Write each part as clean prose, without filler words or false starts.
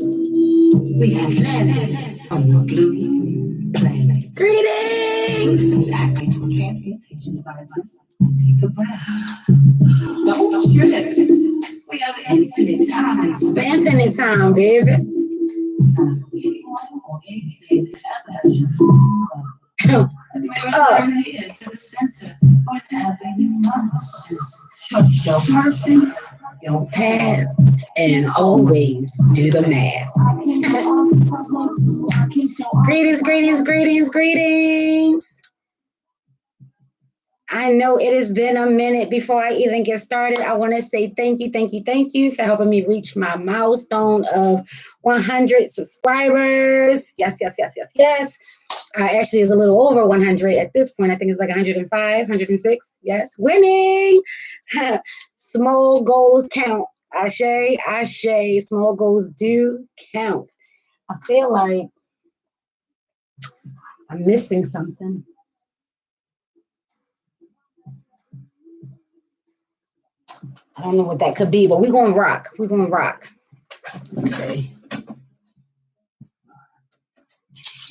We have landed on the blue planet. Greetings! Exactly. Transmutation devices. Take a breath. Don't trip. We have infinite time. Infinite time, baby. To the center, whatever you must. Just trust your purpose, your path, and always do the math. Greetings, greetings, greetings, greetings. I know it has been a minute before I even get started. I want to say thank you for helping me reach my milestone of 100 subscribers. Yes. Actually, it's a little over 100 at this point. I think it's like 105, 106. Yes, winning. Small goals count. Ashe, small goals do count. I feel like I'm missing something. I don't know what that could be, but we're going to rock. Let's see.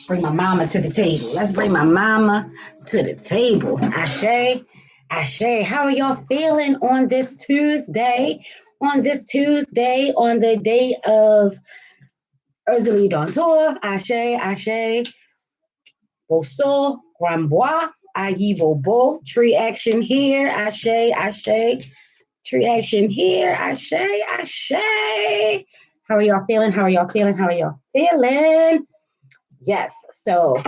Bring my mama to the table. Let's bring my mama to the table. Ashe, how are y'all feeling on this Tuesday? On the day of Erzuli Dantor. Ashe. Boso, Grambois, Ayivobo. Tree action here. Ashe. Tree action here. Ashe. How are y'all feeling? Yes. So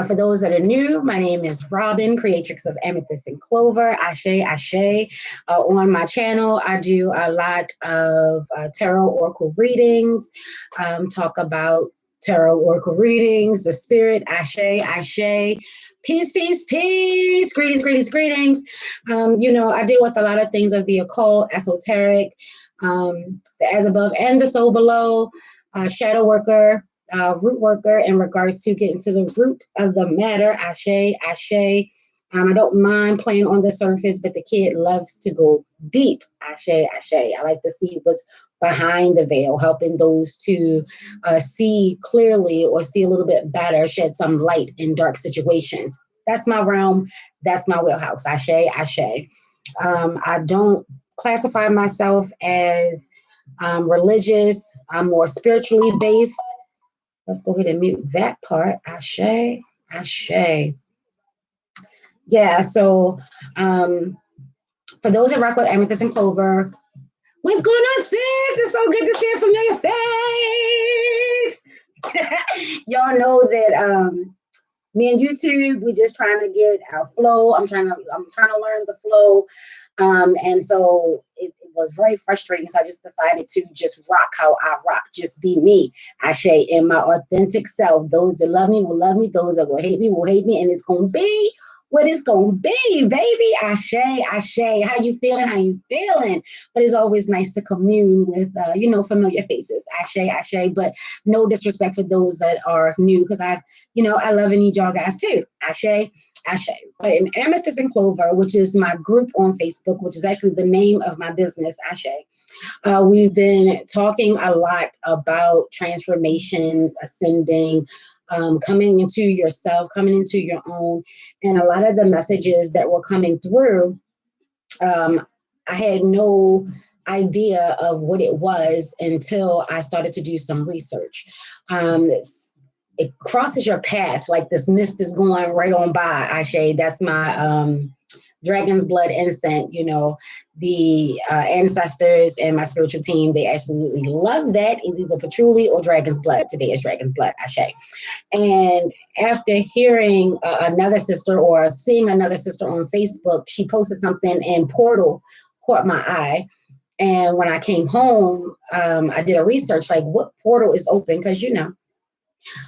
for those that are new, my name is Robin, creatrix of Amethyst and Clover. Ashe. On my channel, I do a lot of tarot oracle readings, talk about tarot oracle readings, the spirit. Ashe. Peace. Greetings. I deal with a lot of things of the occult, esoteric, the as above and the so below, shadow worker, root worker in regards to getting to the root of the matter. Ashe. I don't mind playing on the surface, but the kid loves to go deep. Ashe. I like to see what's behind the veil, helping those to see clearly or see a little bit better, shed some light in dark situations. That's my realm. That's my wheelhouse. Ashe. I don't classify myself as religious. I'm more spiritually based. Let's go ahead and mute that part. Ashe. Yeah, so for those that rock with Amethyst and Clover, what's going on, sis? It's so good to see a familiar face. Y'all know that me and YouTube, we're just trying to get our flow. I'm trying to learn the flow. And so it was very frustrating. So I just decided to just rock how I rock, just be me, Ashe, in my authentic self. Those that love me will love me. Those that will hate me will hate me. And it's going to be what it's going to be, baby. Ashe. How you feeling? But it's always nice to commune with, familiar faces. Ashe. But no disrespect for those that are new, because I love and need y'all guys too. Ashe. But in Amethyst and Clover, which is my group on Facebook, which is actually the name of my business, Ashe, we've been talking a lot about transformations, ascending, coming into yourself, coming into your own. And a lot of the messages that were coming through, I had no idea of what it was until I started to do some research. It crosses your path like this mist is going right on by, Ashe. That's my dragon's blood incense. The ancestors and my spiritual team, they absolutely love that. It's either patchouli or dragon's blood. Today is dragon's blood, Ashe. And after hearing another sister or seeing another sister on Facebook, she posted something and Portal caught my eye. And when I came home, I did a research, like what portal is open, because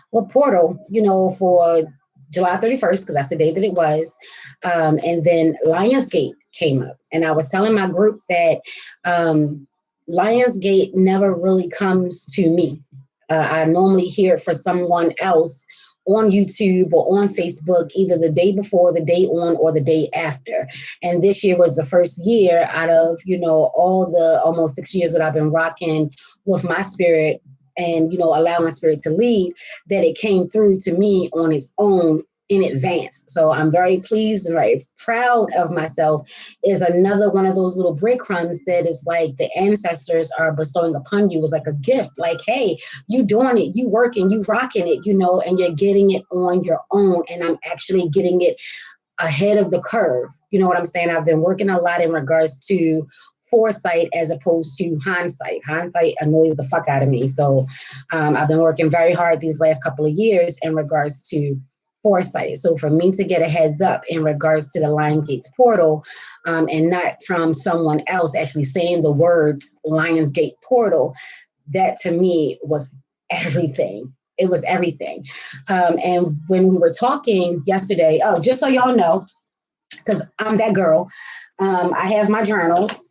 what portal, for July 31st, because that's the day that it was. And then Lionsgate came up. And I was telling my group that Lionsgate never really comes to me. I normally hear it for someone else on YouTube or on Facebook, either the day before, the day on, or the day after. And this year was the first year out of, all the almost 6 years that I've been rocking with my spirit and, allowing spirit to lead, that it came through to me on its own in advance. So I'm very pleased and very proud of myself. Is another one of those little breadcrumbs that is like the ancestors are bestowing upon you, is like a gift. Like, hey, you doing it, you working, you rocking it, and you're getting it on your own. And I'm actually getting it ahead of the curve. You know what I'm saying? I've been working a lot in regards to foresight as opposed to hindsight. Hindsight annoys the fuck out of me. So I've been working very hard these last couple of years in regards to foresight. So for me to get a heads up in regards to the Lionsgate Portal, and not from someone else actually saying the words Lionsgate Portal, that to me was everything. It was everything. And when we were talking yesterday, just so y'all know, because I'm that girl, I have my journals.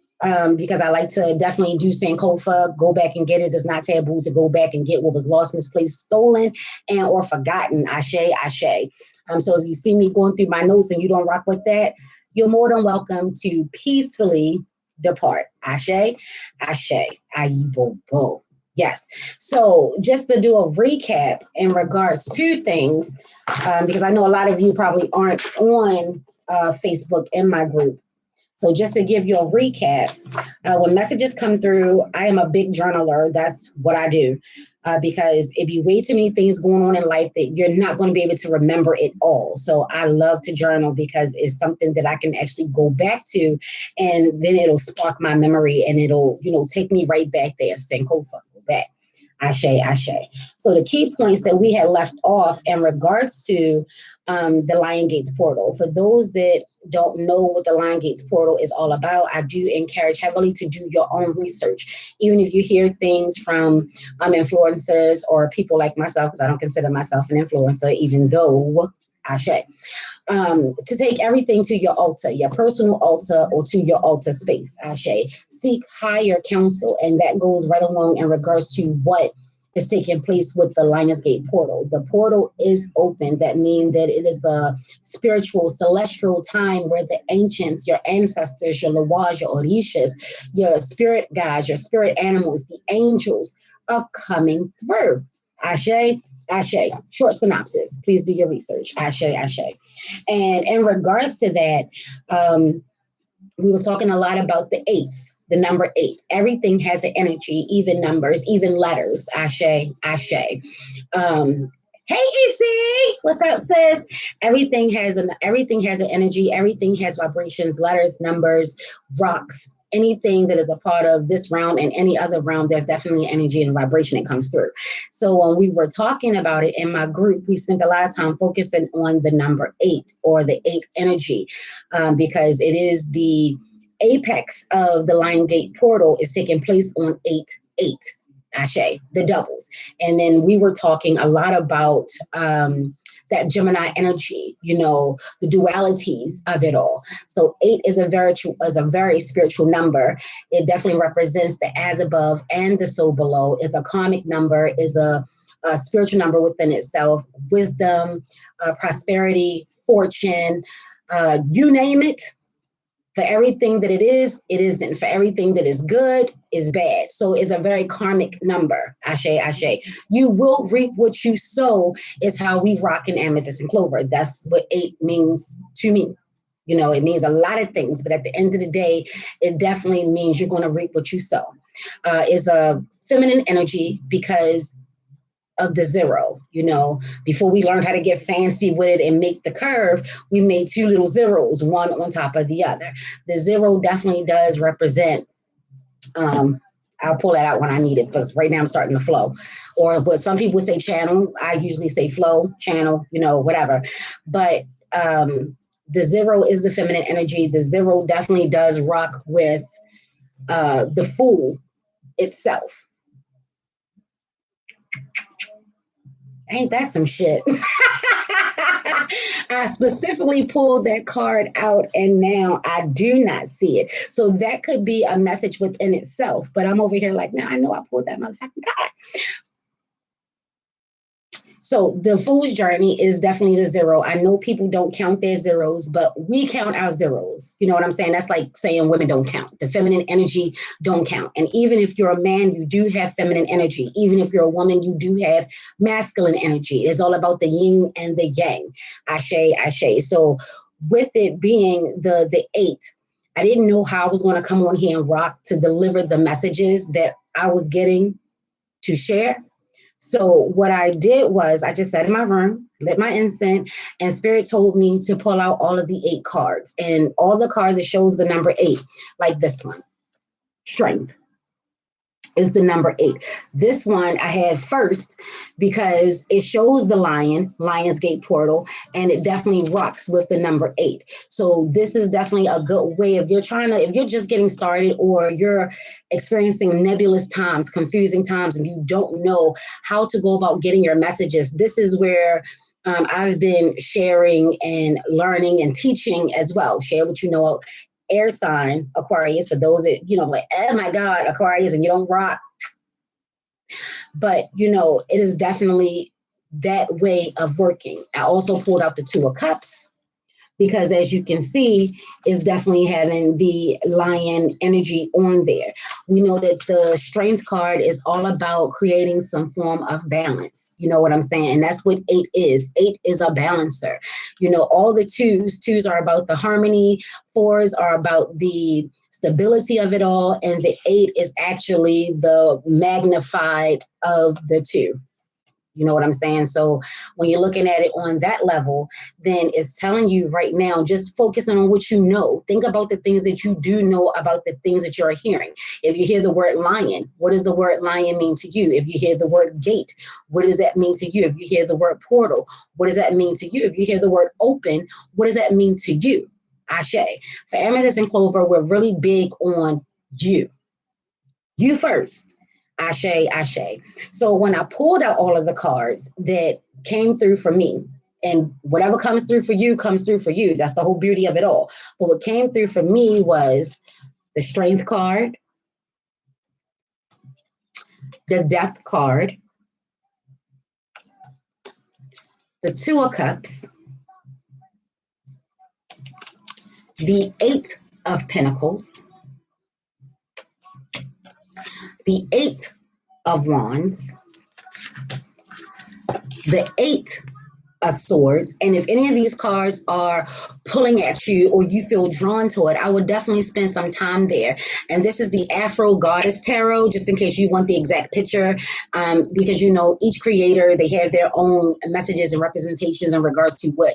Because I like to definitely do Sankofa, go back and get it. It's not taboo to go back and get what was lost, misplaced, stolen, and or forgotten. Ashe, ashe. So if you see me going through my notes and you don't rock with that, you're more than welcome to peacefully depart. Ashe, ashe, ayibo. Yes. So just to do a recap in regards to things, because I know a lot of you probably aren't on Facebook in my group. So just to give you a recap, when messages come through, I am a big journaler. That's what I do, because it'd be way too many things going on in life that you're not going to be able to remember it all. So I love to journal because it's something that I can actually go back to, and then it'll spark my memory and it'll, take me right back there. Sankofa, go back. Ashe, ashe. So the key points that we had left off in regards to the Lionsgate Portal. For those that don't know what the Lionsgate Portal is all about, I do encourage heavily to do your own research. Even if you hear things from influencers or people like myself, because I don't consider myself an influencer, even though Ashe. To take everything to your altar, your personal altar, or to your altar space, Ashe. Seek higher counsel, and that goes right along in regards to what is taking place with the Lionsgate Portal. The portal is open. That means that it is a spiritual, celestial time where the ancients, your ancestors, your Lawaj, your Orishas, your spirit guides, your spirit animals, the angels are coming through. Ashe, ashe. Short synopsis. Please do your research. Ashe, ashe. And in regards to that, we were talking a lot about the eights, the number 8. Everything has an energy, even numbers, even letters. Ashe, ashe. Hey, EC, what's up, sis? Everything has an energy. Everything has vibrations, letters, numbers, rocks. Anything that is a part of this realm and any other realm, there's definitely energy and vibration that comes through. So when we were talking about it in my group, we spent a lot of time focusing on the number 8 or the 8 energy, because it is the apex of the Lionsgate Portal is taking place on 8-8. Ashe, the doubles. And then we were talking a lot about that Gemini energy, the dualities of it all. So 8 is a very spiritual number. It definitely represents the as above and the so below. It's a karmic number, is a spiritual number within itself. Wisdom, prosperity, fortune, you name it. For everything that it is, it isn't. For everything that is good, is bad. So it's a very karmic number. Ashe, ashe. You will reap what you sow is how we rock in amethyst and clover. That's what 8 means to me. It means a lot of things, but at the end of the day, it definitely means you're going to reap what you sow. It's a feminine energy because of the 0. Before we learned how to get fancy with it and make the curve, we made 2 little zeros, one on top of the other. The 0 definitely does represent, I'll pull that out when I need it, because right now I'm starting to flow. Or what some people say channel, I usually say flow, channel, whatever. But the 0 is the feminine energy. The 0 definitely does rock with the Fool itself. Ain't that some shit? I specifically pulled that card out and now I do not see it. So that could be a message within itself. But I'm over here like, now I know I pulled that motherfucking card. So the fool's journey is definitely the zero. I know people don't count their zeros, but we count our zeros. You know what I'm saying? That's like saying women don't count. The feminine energy don't count. And even if you're a man, you do have feminine energy. Even if you're a woman, you do have masculine energy. It's all about the yin and the yang. Ashe, ashe. So with it being the 8, I didn't know how I was going to come on here and rock to deliver the messages that I was getting to share. So what I did was I just sat in my room, lit my incense, and Spirit told me to pull out all of the 8 cards. And all the cards that shows the number 8, like this one, Strength, is the number 8. This one I had first because it shows the Lionsgate Portal, and it definitely rocks with the number 8. So this is definitely a good way if you're just getting started, or you're experiencing nebulous times, confusing times, and you don't know how to go about getting your messages. This is where I've been sharing and learning and teaching as well. Share what you know. Air sign Aquarius, for those that, like, oh my God, Aquarius, and you don't rock. But, it is definitely that way of working. I also pulled out the 2 of Cups because, as you can see, is definitely having the lion energy on there. We know that the Strength card is all about creating some form of balance. You know what I'm saying? And that's what 8 is. 8 is a balancer. All the twos are about the harmony. 4s are about the stability of it all. And the 8 is actually the magnified of the 2. You know what I'm saying? So when you're looking at it on that level, then it's telling you right now, just focusing on what you know. Think about the things that you do know about the things that you're hearing. If you hear the word lion, what does the word lion mean to you? If you hear the word gate, what does that mean to you? If you hear the word portal, what does that mean to you? If you hear the word open, what does that mean to you? Ashe. For Amethyst and Clover, we're really big on you. You first. Ashe, ashe. So when I pulled out all of the cards that came through for me, and whatever comes through for you comes through for you. That's the whole beauty of it all. But what came through for me was the Strength card, the Death card, the 2 of Cups, the 8 of Pentacles, the 8 of Wands, the 8 of Swords. And if any of these cards are pulling at you or you feel drawn to it, I would definitely spend some time there. And this is the Afro Goddess Tarot, just in case you want the exact picture, because each creator, they have their own messages and representations in regards to what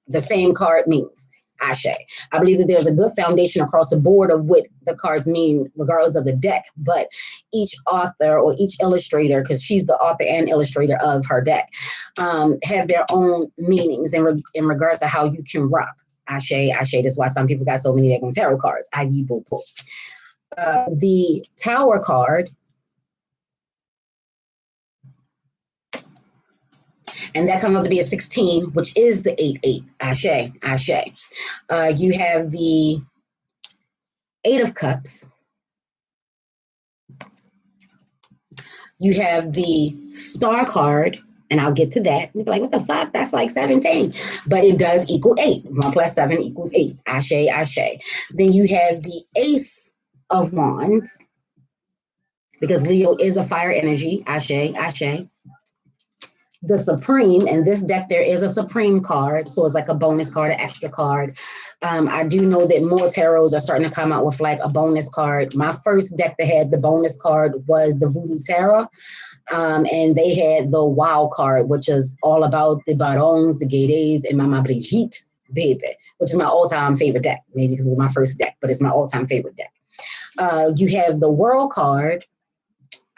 the same card means. Ashe. I believe that there's a good foundation across the board of what the cards mean, regardless of the deck. But each author or each illustrator, because she's the author and illustrator of her deck, have their own meanings in regards to how you can rock. Ashe, ashe. That's why some people got so many different tarot cards. The Tower card. And that comes out to be a 16, which is the 8-8. Ashe, ashe. You have the 8 of Cups. You have the Star card, and I'll get to that. You'll be like, what the fuck? That's like 17. But it does equal 8. 1 plus 7 equals 8. Ashe, ashe. Then you have the Ace of Wands, because Leo is a fire energy. Ashe, ashe. The Supreme, and this deck there is a Supreme card, so it's like a bonus card, an extra card. I do know that more tarots are starting to come out with like a bonus card. My first deck that had the bonus card was the Voodoo Tarot, and they had the Wow card, which is all about the Barons, the Gades, and Mama Brigitte, baby, which is my all-time favorite deck. Maybe because it's my first deck, but it's my all-time favorite deck. You have the World card,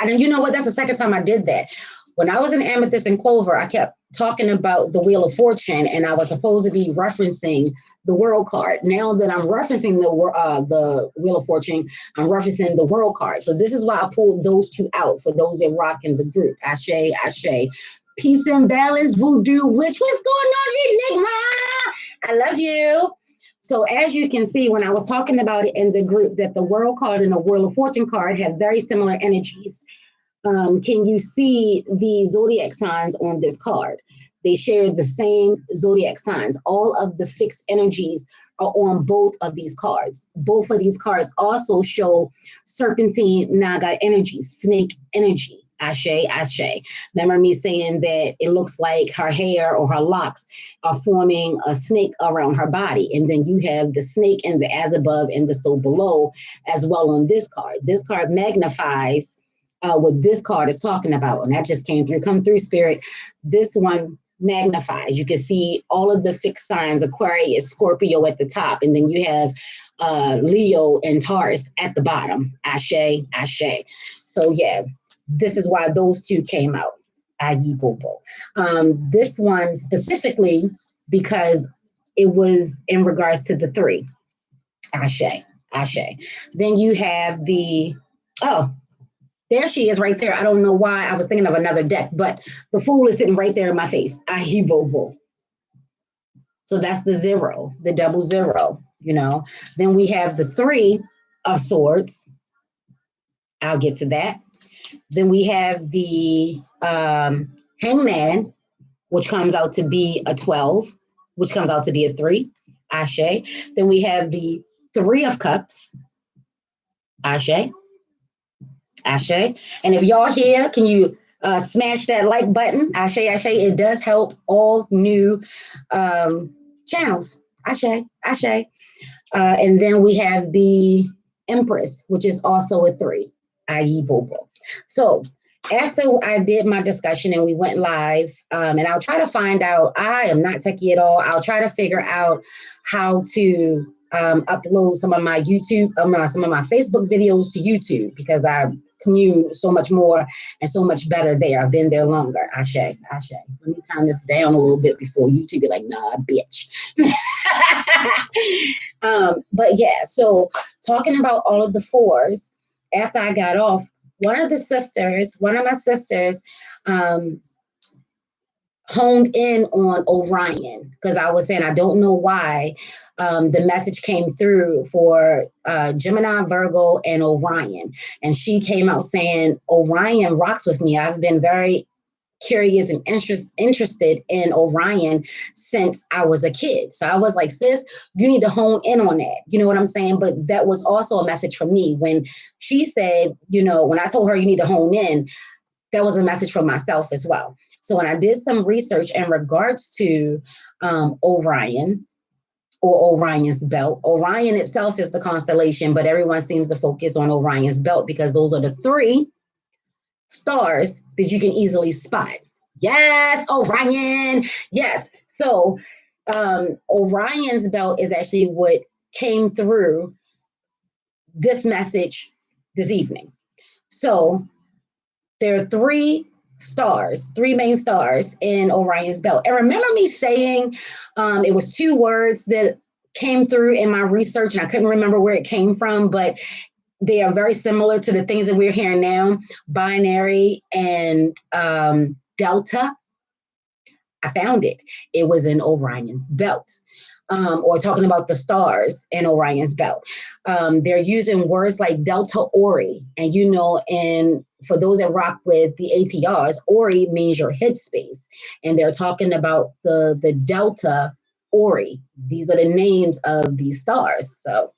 and you know what? That's the second time I did that. When I was in Amethyst and Clover, I kept talking about the Wheel of Fortune, and I was supposed to be referencing the World card. Now that I'm referencing the Wheel of Fortune, I'm referencing the World card. So this is why I pulled those 2 out for those that rock in the group. Ashe, ashe. Peace and balance, voodoo witch. What's going on, Enigma? I love you. So as you can see, when I was talking about it in the group, that the World card and the Wheel of Fortune card have very similar energies. can you see the zodiac signs on this card? They share the same zodiac signs. All of the fixed energies are on both of these cards. Both of these cards also show serpentine naga energy, snake energy. Ashe, Ashe. Remember me saying that it looks like her hair or her locks are forming a snake around her body. And then you have the snake and the as above and the so below as well on this card. This card magnifies what this card is talking about. And that just came through. Come through, Spirit. This one magnifies. You can see all of the fixed signs, Aquarius, Scorpio at the top. And then you have Leo and Taurus at the bottom. Ashe, Ashe. So yeah, this is why those two came out. Ayi Bobo. This one specifically because it was in regards to the three. Ashe, Ashe. Then you have there she is right there. I don't know why I was thinking of another deck, but the Fool is sitting right there in my face. Ayi Bobo. So that's the 0, the double 0, you know. Then we have the 3 of Swords. I'll get to that. Then we have the Hangman, which comes out to be a 12, which comes out to be a 3. Ashe. Then we have the 3 of Cups. Ashe. Ashe. And if y'all here, can you smash that like button? Ashe, Ashe. It does help all new channels. Ashe, Ashe. And then we have the Empress, which is also a 3. Ayi Bobo. So after I did my discussion and we went live, and I'll try to find out, I am not techie at all. I'll try to figure out how to upload some of my YouTube, some of my Facebook videos to YouTube because I commune so much more and so much better there. I've been there longer. Ashe, Ashe. Let me turn this down a little bit before YouTube be like, nah, bitch. But yeah, so talking about all of the 4s, after I got off, one of my sisters, honed in on Orion because I was saying I don't know why the message came through for Gemini, Virgo, and Orion. And she came out saying, Orion rocks with me. I've been very curious and interested in Orion since I was a kid. So I was like, sis, you need to hone in on that. You know what I'm saying? But that was also a message from me when she said, you know, when I told her you need to hone in, that was a message from myself as well. So when I did some research in regards to Orion or Orion's belt, Orion itself is the constellation, but everyone seems to focus on Orion's belt because those are the 3 stars that you can easily spot. Yes, Orion. Yes. So Orion's belt is actually what came through this message this evening. So there are 3 main stars in Orion's belt. And remember me saying it was 2 words that came through in my research and I couldn't remember where it came from, but they are very similar to the things that we're hearing now, binary and delta. I found it. It was in Orion's belt, or talking about the stars in Orion's belt. They're using words like delta Ori. And, you know, and for those that rock with the ATRs, Ori means your headspace. And they're talking about the delta Ori. These are the names of these stars. So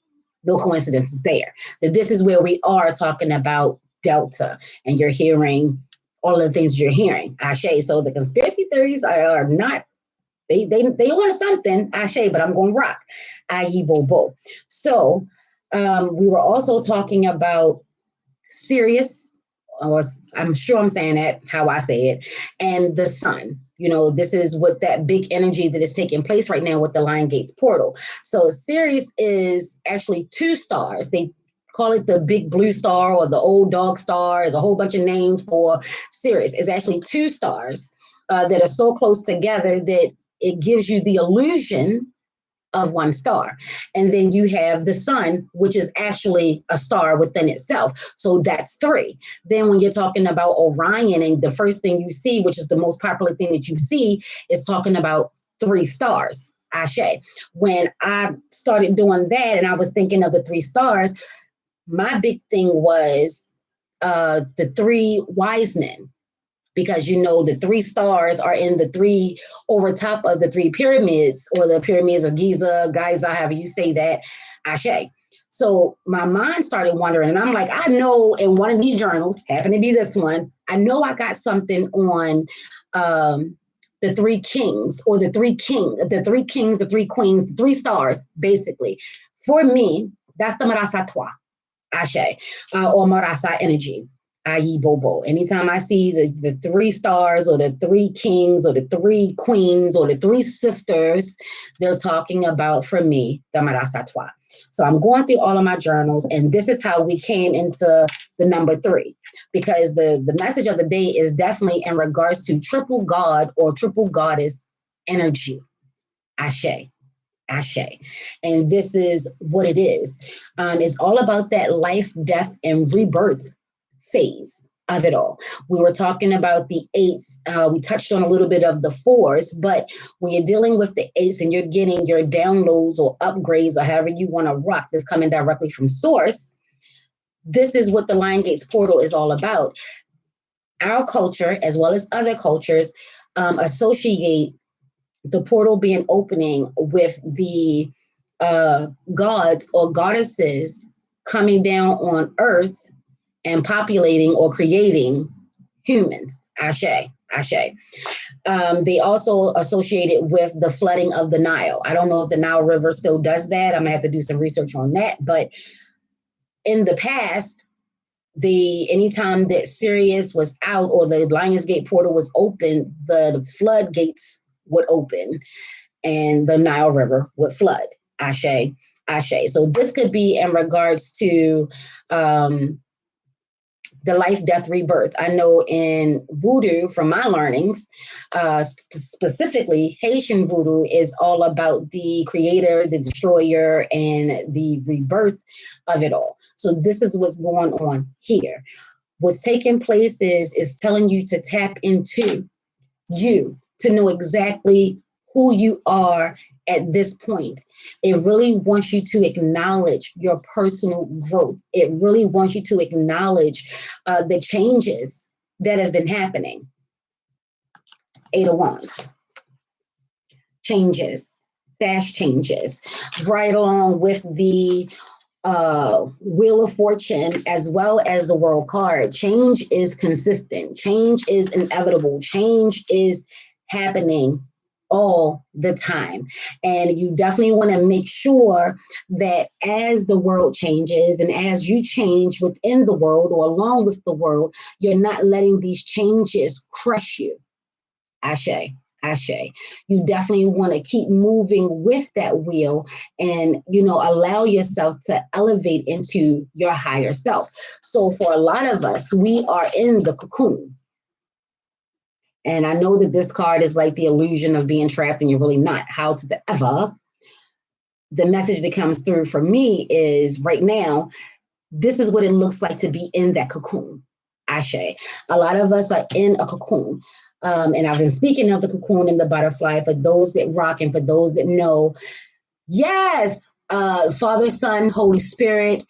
no coincidences there. That this is where we are talking about delta, and you're hearing all of the things you're hearing. Ashe. So the conspiracy theories are not, they want something, Ashe, but I'm going to rock. Ayi Bobo. So we were also talking about Sirius, or I'm sure I'm saying that how I say it, and the sun. You know, this is what that big energy that is taking place right now with the Lionsgate Portal. So Sirius is actually 2 stars. They call it the big blue star or the old dog star. There's a whole bunch of names for Sirius. It's actually 2 stars that are so close together that it gives you the illusion of 1 star. And then you have the sun, which is actually a star within itself. So that's 3. Then when you're talking about Orion, and the first thing you see, which is the most popular thing that you see, is talking about 3 stars. Ashe. When I started doing that and I was thinking of the 3 stars, my big thing was the three wise men, because you know the three stars are in the three over top of the three pyramids, or the pyramids of Giza, however you say that, Ashe. So my mind started wondering, and I'm like, I know in one of these journals, happened to be this one, I know I got something on the three kings, or the three kings, the three queens, the three stars, basically. For me, that's the Marasa Toi, Ashe, or Marasa energy. I.e. Bobo. Anytime I see the three stars, or the three kings, or the three queens, or the three sisters, they're talking about, for me, the Marasa Toi. So I'm going through all of my journals, and this is how we came into the number 3, because the message of the day is definitely in regards to triple God or triple goddess energy. Ashe. Ashe. And this is what it is. It's all about that life, death, and rebirth phase of it all. We were talking about the 8s. We touched on a little bit of the 4s, but when you're dealing with the 8s and you're getting your downloads or upgrades, or however you want to rock, this coming directly from source, this is what the Lionsgate Portal is all about. Our culture, as well as other cultures, associate the portal being opening with the gods or goddesses coming down on earth and populating or creating humans. Ashe, Ashe. They also associate it with the flooding of the Nile. I don't know if the Nile River still does that. I'm gonna have to do some research on that. But in the past, anytime that Sirius was out or the Lionsgate Portal was open, the floodgates would open and the Nile River would flood. Ashe, Ashe. So this could be in regards to the life, death, rebirth. I know in voodoo, from my learnings, specifically Haitian voodoo is all about the creator, the destroyer, and the rebirth of it all. So this is what's going on here. What's taking place is telling you to tap into you, to know exactly who you are at this point. It really wants you to acknowledge your personal growth. It really wants you to acknowledge the changes that have been happening. 8 of Wands. Changes, fast changes, right along with the Wheel of Fortune, as well as the World card. Change is consistent. Change is inevitable. Change is happening all the time. And you definitely want to make sure that as the world changes and as you change within the world or along with the world, you're not letting these changes crush you. Ashe. Ashe. You definitely want to keep moving with that wheel and, allow yourself to elevate into your higher self. So for a lot of us, we are in the cocoon. And I know that this card is like the illusion of being trapped and you're really not. How to the ever. The message that comes through for me is right now, this is what it looks like to be in that cocoon. Ashe. A lot of us are in a cocoon. And I've been speaking of the cocoon and the butterfly for those that rock and for those that know. Yes, Father, Son, Holy Spirit,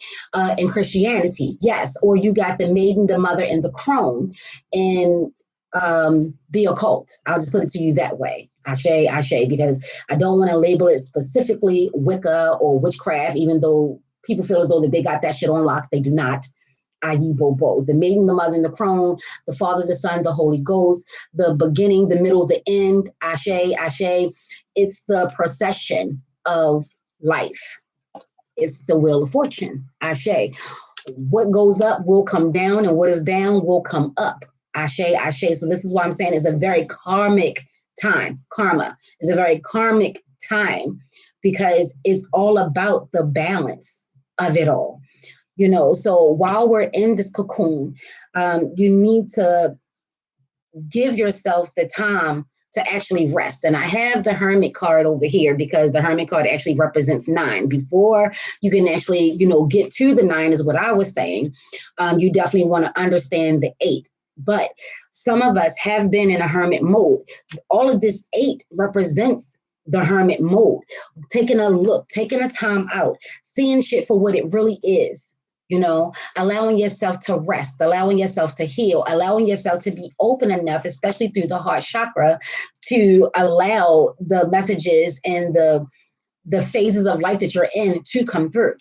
in Christianity. Yes, or you got the maiden, the mother, and the crone in the occult. I'll just put it to you that way. Ashe, Ashe, because I don't want to label it specifically Wicca or witchcraft, even though people feel as though that they got that shit on lock. They do not. I.e. Bobo, the maiden, the mother, and the crone, the Father, the Son, the Holy Ghost, the beginning, the middle, the end. Ashe, Ashe. It's the procession of life. It's the Wheel of Fortune. Ashe. What goes up will come down, and what is down will come up. Ashe, Ashe. So this is why I'm saying it's a very karmic time. Karma is a very karmic time because it's all about the balance of it all. So while we're in this cocoon, you need to give yourself the time to actually rest. And I have the Hermit card over here because the Hermit card actually represents 9. Before you can actually, get to the 9 is what I was saying. You definitely want to understand the 8. But some of us have been in a hermit mode. All of this 8 represents the hermit mode, taking a look, taking a time out, seeing shit for what it really is. you know, allowing yourself to rest, allowing yourself to heal, allowing yourself to be open enough, especially through the heart chakra, to allow the messages and the phases of life that you're in to come through.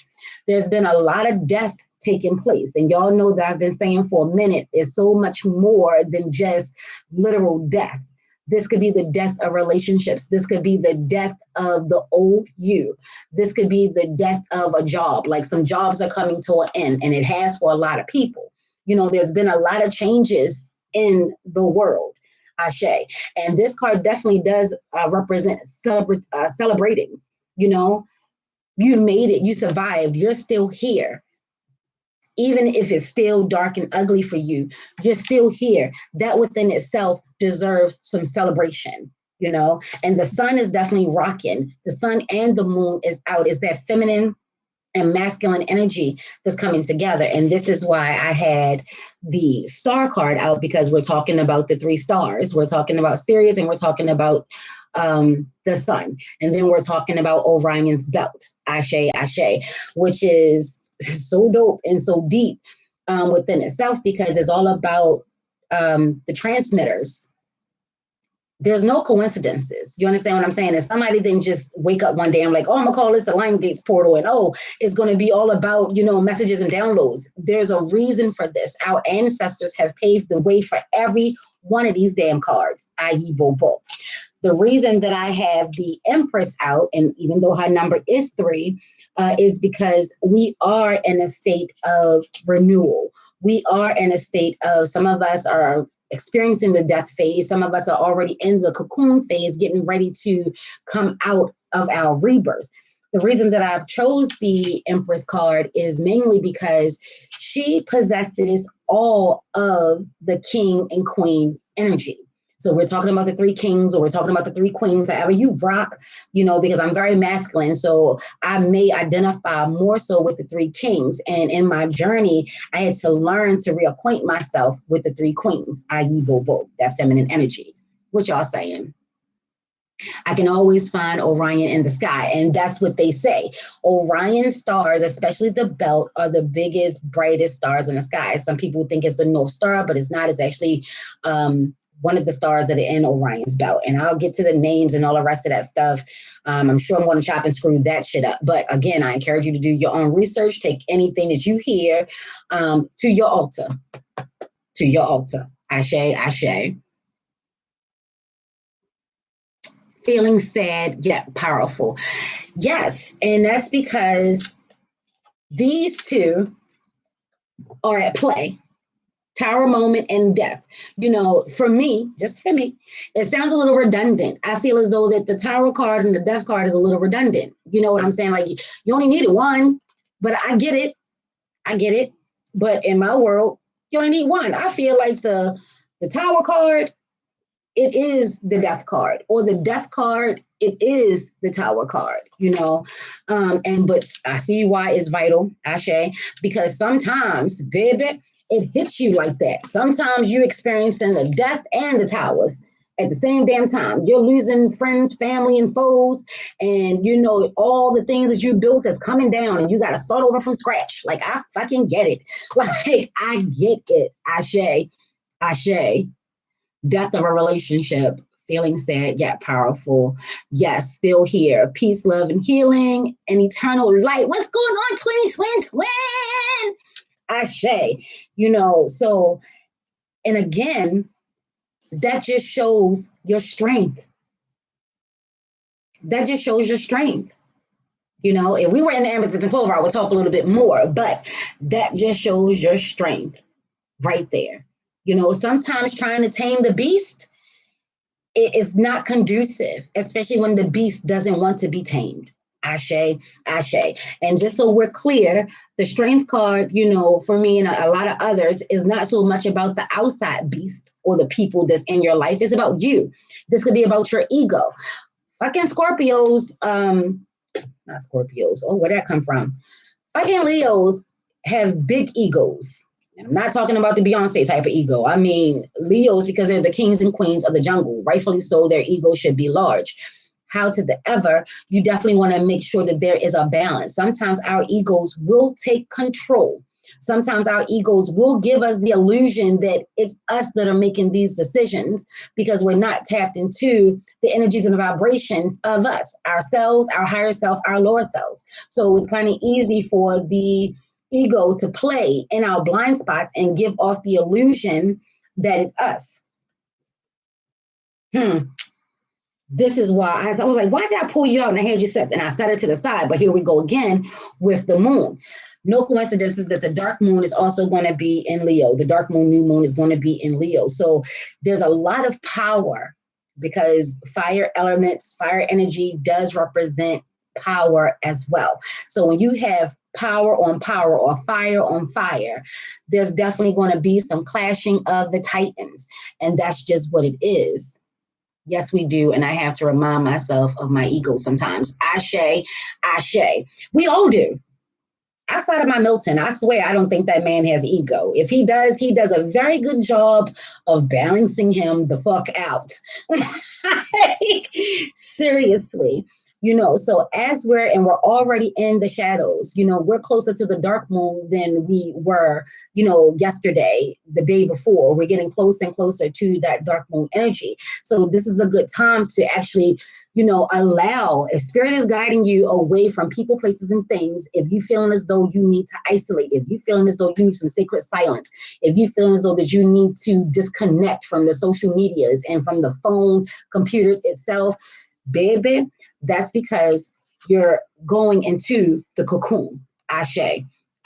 There's been a lot of death taking place. And y'all know that I've been saying for a minute, it's so much more than just literal death. This could be the death of relationships. This could be the death of the old you. This could be the death of a job. Like some jobs are coming to an end, and it has for a lot of people. You know, there's been a lot of changes in the world, Ashe. And this card definitely does represent celebrating. You know, you've made it, you survived, you're still here. Even if it's still dark and ugly for you, you're still here. That within itself deserves some celebration, you know? And the sun is definitely rocking. The sun and the moon is out. It's that feminine and masculine energy that's coming together. And this is why I had the star card out, because we're talking about the 3 stars. We're talking about Sirius, and we're talking about the sun. And then we're talking about Orion's belt, Ashe, which is so dope and so deep within itself, because it's all about the transmitters. There's no coincidences. You understand what I'm saying? And somebody didn't just wake up one day and like, oh, I'm gonna call this the Lionsgate Portal, and oh, it's gonna be all about, you know, messages and downloads. There's a reason for this. Our ancestors have paved the way for every one of these damn cards, i.e. Bobo. The reason that I have the Empress out, and even though her number is 3, is because we are in a state of renewal. We are in a state of, some of us are experiencing the death phase. Some of us are already in the cocoon phase, getting ready to come out of our rebirth. The reason that I chose the Empress card is mainly because she possesses all of the king and queen energy. So we're talking about the 3 kings, or we're talking about the 3 queens, however you rock, you know, because I'm very masculine. So I may identify more so with the 3 kings. And in my journey, I had to learn to reacquaint myself with the 3 queens, i.e. Bobo, that feminine energy. What y'all saying? I can always find Orion in the sky. And that's what they say. Orion stars, especially the belt, are the biggest, brightest stars in the sky. Some people think it's the North Star, but it's not. It's actually one of the stars that are in Orion's belt. And I'll get to the names and all the rest of that stuff. I'm sure I'm going to chop and screw that shit up. But again, I encourage you to do your own research. Take anything that you hear to your altar. To your altar. Ashe. Feeling sad, yet powerful. Yes, and that's because these 2 are at play. Tower moment and death. You know, for me, just for me, it sounds a little redundant. I feel as though that the Tower card and the death card is a little redundant. You know what I'm saying? Like, you only needed one, but I get it. But in my world, you only need one. I feel like the Tower card, it is the death card, or the death card, it is the Tower card, you know. But I see why it's vital, Ashe, because sometimes, baby, it hits you like that. Sometimes you're experiencing the death and the towers at the same damn time. You're losing friends, family, and foes. And, you know, all the things that you built is coming down, and you got to start over from scratch. Like, I fucking get it. Like, I get it. Ashe. Death of a relationship. Feeling sad, yet powerful. Yes, still here. Peace, love, and healing, and eternal light. What's going on, twin? Ashe, you know, so, and again, that just shows your strength. That just shows your strength. You know, if we were in the Amethyst and Clover, I would talk a little bit more, but that just shows your strength right there. You know, sometimes trying to tame the beast, it is not conducive, especially when the beast doesn't want to be tamed. Ashe. And just so we're clear, the strength card, you know, for me and a lot of others, is not so much about the outside beast or the people that's in your life. It's about you. This could be about your ego. Fucking Scorpios, not Scorpios. Oh, where'd that come from? Fucking Leos have big egos. I'm not talking about the Beyonce type of ego. I mean, Leos, because they're the kings and queens of the jungle. Rightfully so, their ego should be large. How to the ever, you definitely want to make sure that there is a balance. Sometimes our egos will take control. Sometimes our egos will give us the illusion that it's us that are making these decisions because we're not tapped into the energies and the vibrations of us, ourselves, our higher self, our lower selves. So it's kind of easy for the ego to play in our blind spots and give off the illusion that it's us. This is why I was like, why did I pull you out and I had you set? And I set her to the side. But here we go again with the moon. No coincidence is that the dark moon is also going to be in Leo. The dark moon, new moon is going to be in Leo. So there's a lot of power because fire elements, fire energy does represent power as well. So when you have power on power or fire on fire, there's definitely going to be some clashing of the titans. And that's just what it is. Yes, we do. And I have to remind myself of my ego sometimes. Ashe. We all do. Outside of my Milton, I swear I don't think that man has ego. If he does a very good job of balancing him the fuck out. Seriously. So as we're already in the shadows, we're closer to the dark moon than we were, yesterday, the day before. We're getting closer and closer to that dark moon energy. So this is a good time to actually, allow, if spirit is guiding you away from people, places, and things, if you feeling as though you need to isolate, if you feeling as though you need some sacred silence, if you feeling as though that you need to disconnect from the social medias and from the phone, computers itself, baby, that's because you're going into the cocoon. Ashe.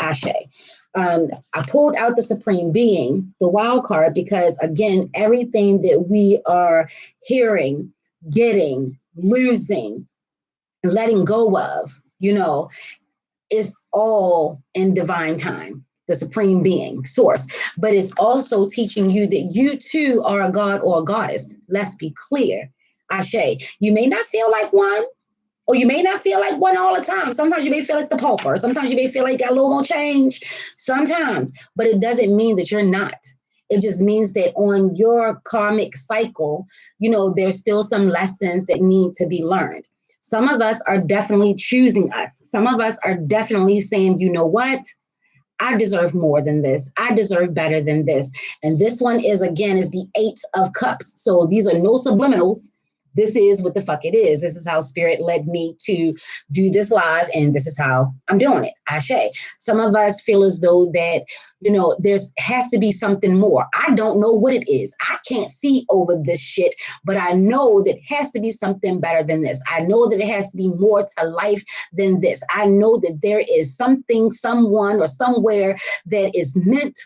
I pulled out the Supreme Being, the wild card, because again, everything that we are hearing, getting, losing, letting go of, is all in divine time. The Supreme Being, source. But it's also teaching you that you too are a god or a goddess. Let's be clear. Ashe. You may not feel like one, or you may not feel like one all the time. Sometimes you may feel like the pauper. Sometimes you may feel like you got a little more change. Sometimes. But it doesn't mean that you're not. It just means that on your karmic cycle, there's still some lessons that need to be learned. Some of us are definitely choosing us. Some of us are definitely saying, you know what? I deserve more than this. I deserve better than this. And this one is the Eight of Cups. So these are no subliminals. This is what the fuck it is. This is how spirit led me to do this live, and this is how I'm doing it. Ashe. Some of us feel as though that, there has to be something more. I don't know what it is. I can't see over this shit, but I know that it has to be something better than this. I know that it has to be more to life than this. I know that there is something, someone, or somewhere that is meant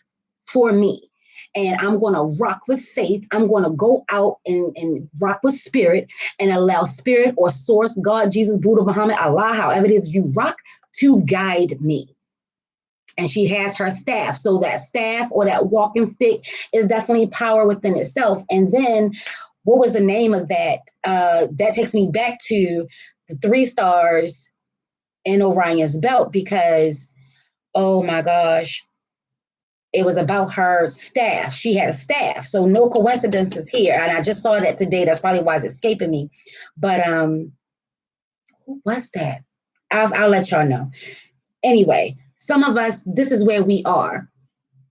for me. And I'm going to rock with faith. I'm going to go out and rock with spirit and allow spirit or source, God, Jesus, Buddha, Muhammad, Allah, however it is you rock, to guide me. And she has her staff. So that staff or that walking stick is definitely power within itself. And then what was the name of that? That takes me back to the 3 stars in Orion's belt because, oh my gosh, it was about her staff. She had a staff. So no coincidences here. And I just saw that today. That's probably why it's escaping me. But who was that? I'll let y'all know. Anyway, some of us, this is where we are.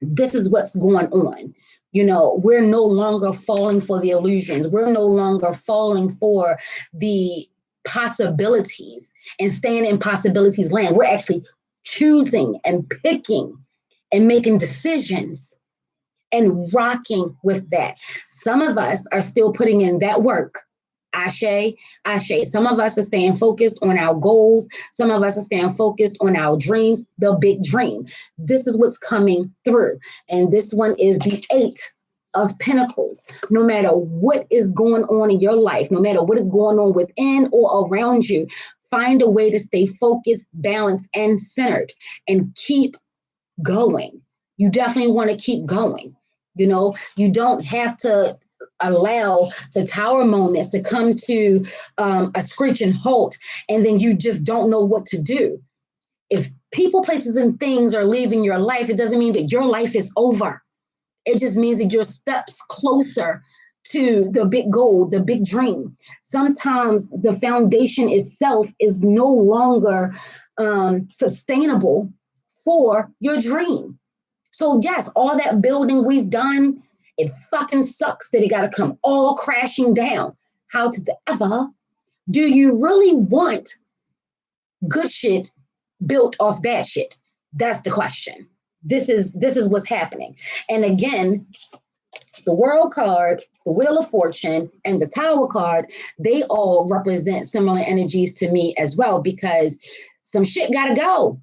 This is what's going on. We're no longer falling for the illusions. We're no longer falling for the possibilities and staying in possibilities land. We're actually choosing and picking and making decisions and rocking with that. Some of us are still putting in that work. Ashe. Some of us are staying focused on our goals. Some of us are staying focused on our dreams, the big dream. This is what's coming through. And this one is the 8 of Pentacles. No matter what is going on in your life, no matter what is going on within or around you, find a way to stay focused, balanced, and centered and keep going. You definitely want to keep going. You don't have to allow the tower moments to come to a screeching halt and then you just don't know what to do. If people, places, and things are leaving your life, it doesn't mean that your life is over. It just means that you're steps closer to the big goal, the big dream. Sometimes the foundation itself is no longer sustainable for your dream. So yes, all that building we've done, it fucking sucks that it got to come all crashing down. How to the ever do you really want good shit built off bad shit? That's the question. This is what's happening. And again, the World card, the Wheel of Fortune, and the Tower card, they all represent similar energies to me as well, because some shit gotta go.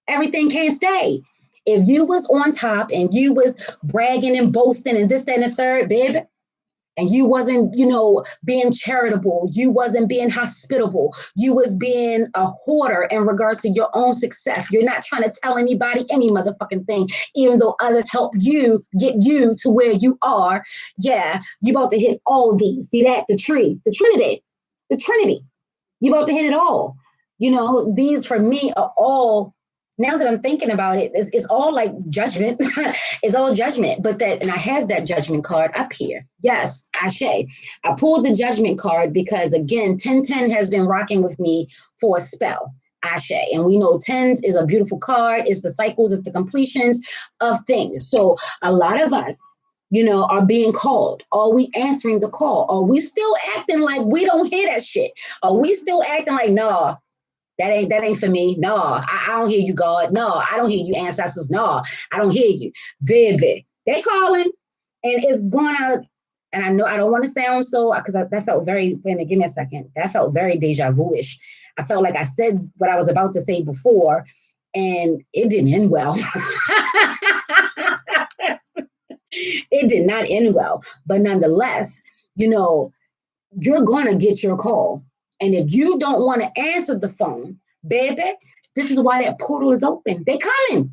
Everything can't stay. If you was on top and you was bragging and boasting and this, that, and the third, babe, and you wasn't, being charitable, you wasn't being hospitable, you was being a hoarder in regards to your own success. You're not trying to tell anybody any motherfucking thing, even though others help you get you to where you are. Yeah, you about to hit all these. See that? The tree, the Trinity. You about to hit it all. These for me are all, now that I'm thinking about it, it's all like judgment. It's all judgment. And I have that judgment card up here. Yes, Ashe. I pulled the judgment card because, again, 1010 has been rocking with me for a spell. Ashe. And we know 10s is a beautiful card. It's the cycles, it's the completions of things. So a lot of us, are being called. Are we answering the call? Are we still acting like we don't hear that shit? Are we still acting like, nah, that ain't for me. No, I don't hear you, God. No, I don't hear you, ancestors. No, I don't hear you. Baby, they calling, and it's gonna, and I know I don't want to sound so, because that felt very, wait a minute, give me a second. That felt very deja vu-ish. I felt like I said what I was about to say before, and it didn't end well. It did not end well. But nonetheless, you're going to get your call. And if you don't want to answer the phone, baby, this is why that portal is open. They coming.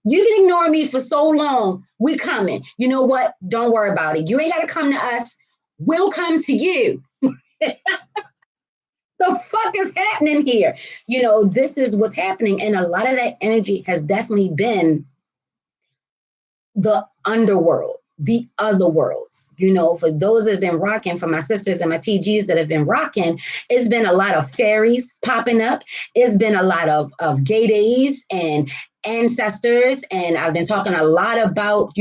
You can ignore me for so long. We coming. You know what? Don't worry about it. You ain't got to come to us. We'll come to you. The fuck is happening here? This is what's happening. And a lot of that energy has definitely been the underworld, the other worlds. For those that have been rocking, for my sisters and my TGs that have been rocking, it's been a lot of fairies popping up. It's been a lot of Gaydays and ancestors. And I've been talking a lot about,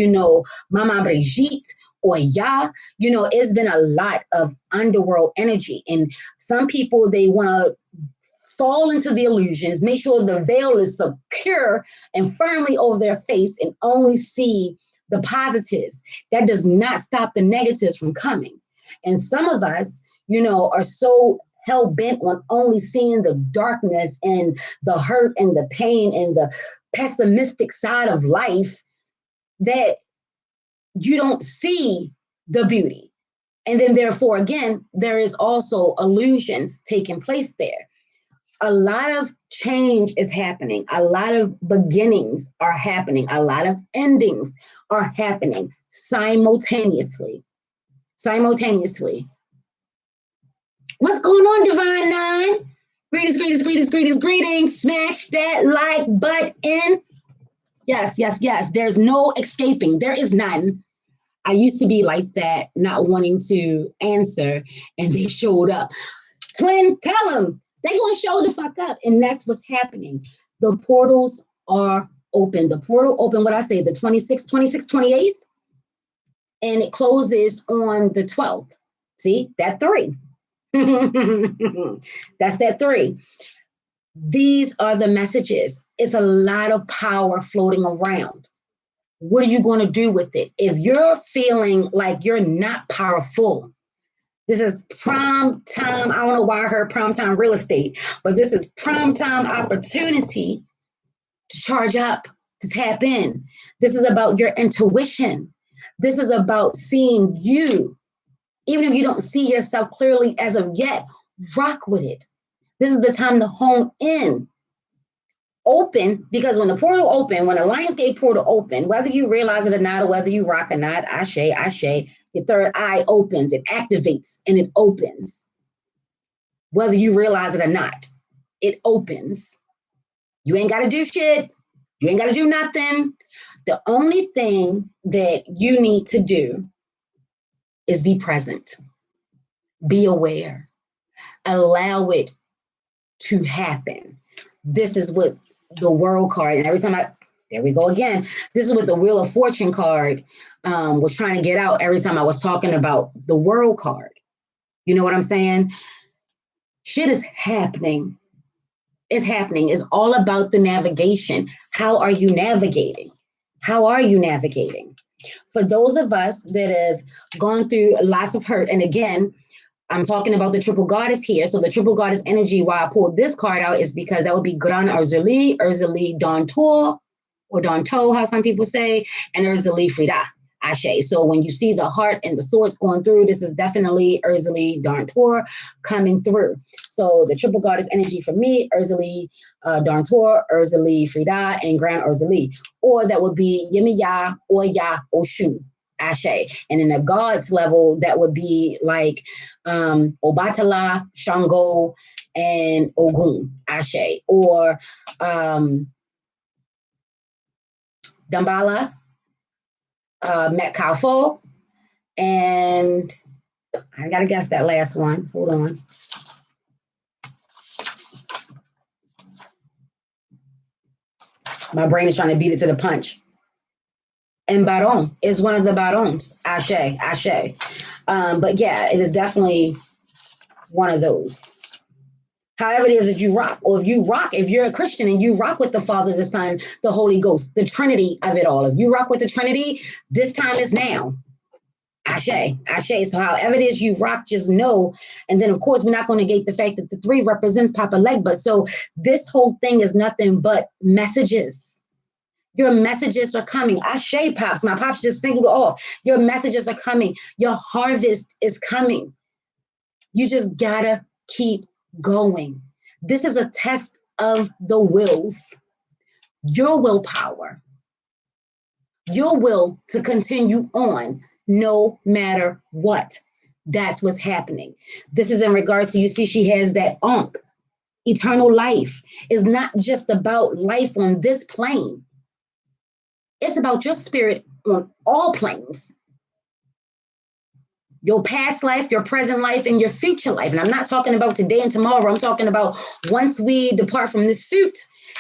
Mama Brigitte or Ya. It's been a lot of underworld energy. And some people, they want to fall into the illusions, make sure the veil is secure and firmly over their face, and only see the positives. That does not stop the negatives from coming. And some of us, are so hell-bent on only seeing the darkness and the hurt and the pain and the pessimistic side of life, that you don't see the beauty. And then therefore, again, there is also illusions taking place there. A lot of change is happening. A lot of beginnings are happening. A lot of endings are happening simultaneously. What's going on, Divine Nine? Greetings. Smash that like button. Yes. There's no escaping. There is none. I used to be like that, not wanting to answer, and they showed up. Twin, tell them. They're going to show the fuck up. And that's what's happening. The portals are open. The portal open, what I say, the 26th, 28th. And it closes on the 12th. See, that 3. That's that 3. These are the messages. It's a lot of power floating around. What are you going to do with it? If you're feeling like you're not powerful, this is prime time. I don't know why I heard prime time real estate, but this is prime time opportunity to charge up, to tap in. This is about your intuition. This is about seeing you. Even if you don't see yourself clearly as of yet, rock with it. This is the time to hone in. Open, because when the portal open, when the Lionsgate Portal open, whether you realize it or not, or whether you rock or not, Ashe, your third eye opens, it activates, and it opens. Whether you realize it or not, it opens. You ain't got to do shit. You ain't got to do nothing. The only thing that you need to do is be present. Be aware. Allow it to happen. This is what the World card. And every time there we go again. This is what the Wheel of Fortune card was trying to get out every time I was talking about the World card. You know what I'm saying? Shit is happening. It's happening. It's all about the navigation. How are you navigating? How are you navigating? For those of us that have gone through lots of hurt, and again, I'm talking about the triple goddess here. So the triple goddess energy, why I pulled this card out is because that would be Gran Urzuli, Urzuli Dontor, or Donto, how some people say, and Urzuli Frida, Ashe. So when you see the heart and the swords going through, this is definitely Urzuli Dontor coming through. So the triple goddess energy for me, Urzuli Dontor, Urzuli Frida, and Gran Urzuli. Or that would be Yemiya, Oya, Oshu. Ashe. And in the gods level, that would be like Obatala, Shango, and Ogun, Ashe. Or Dambala, Metcalfo, and I gotta guess that last one. Hold on. My brain is trying to beat it to the punch. And Baron is one of the Barons. Ashe, Ashe. But yeah, it is definitely one of those. However it is that you rock, or if you're a Christian and you rock with the Father, the Son, the Holy Ghost, the Trinity of it all. If you rock with the Trinity, this time is now. Ashe, Ashe. So however it is you rock, just know. And then, of course, we're not going to negate the fact that the 3 represents Papa Legba. So this whole thing is nothing but messages. Your messages are coming. Ashe, Pops. My Pops just singled off. Your messages are coming. Your harvest is coming. You just gotta keep going. This is a test of the wills. Your willpower. Your will to continue on no matter what. That's what's happening. This is in regards to, you see, she has that Ankh. Eternal life is not just about life on this plane. It's about your spirit on all planes. Your past life, your present life, and your future life. And I'm not talking about today and tomorrow. I'm talking about once we depart from this suit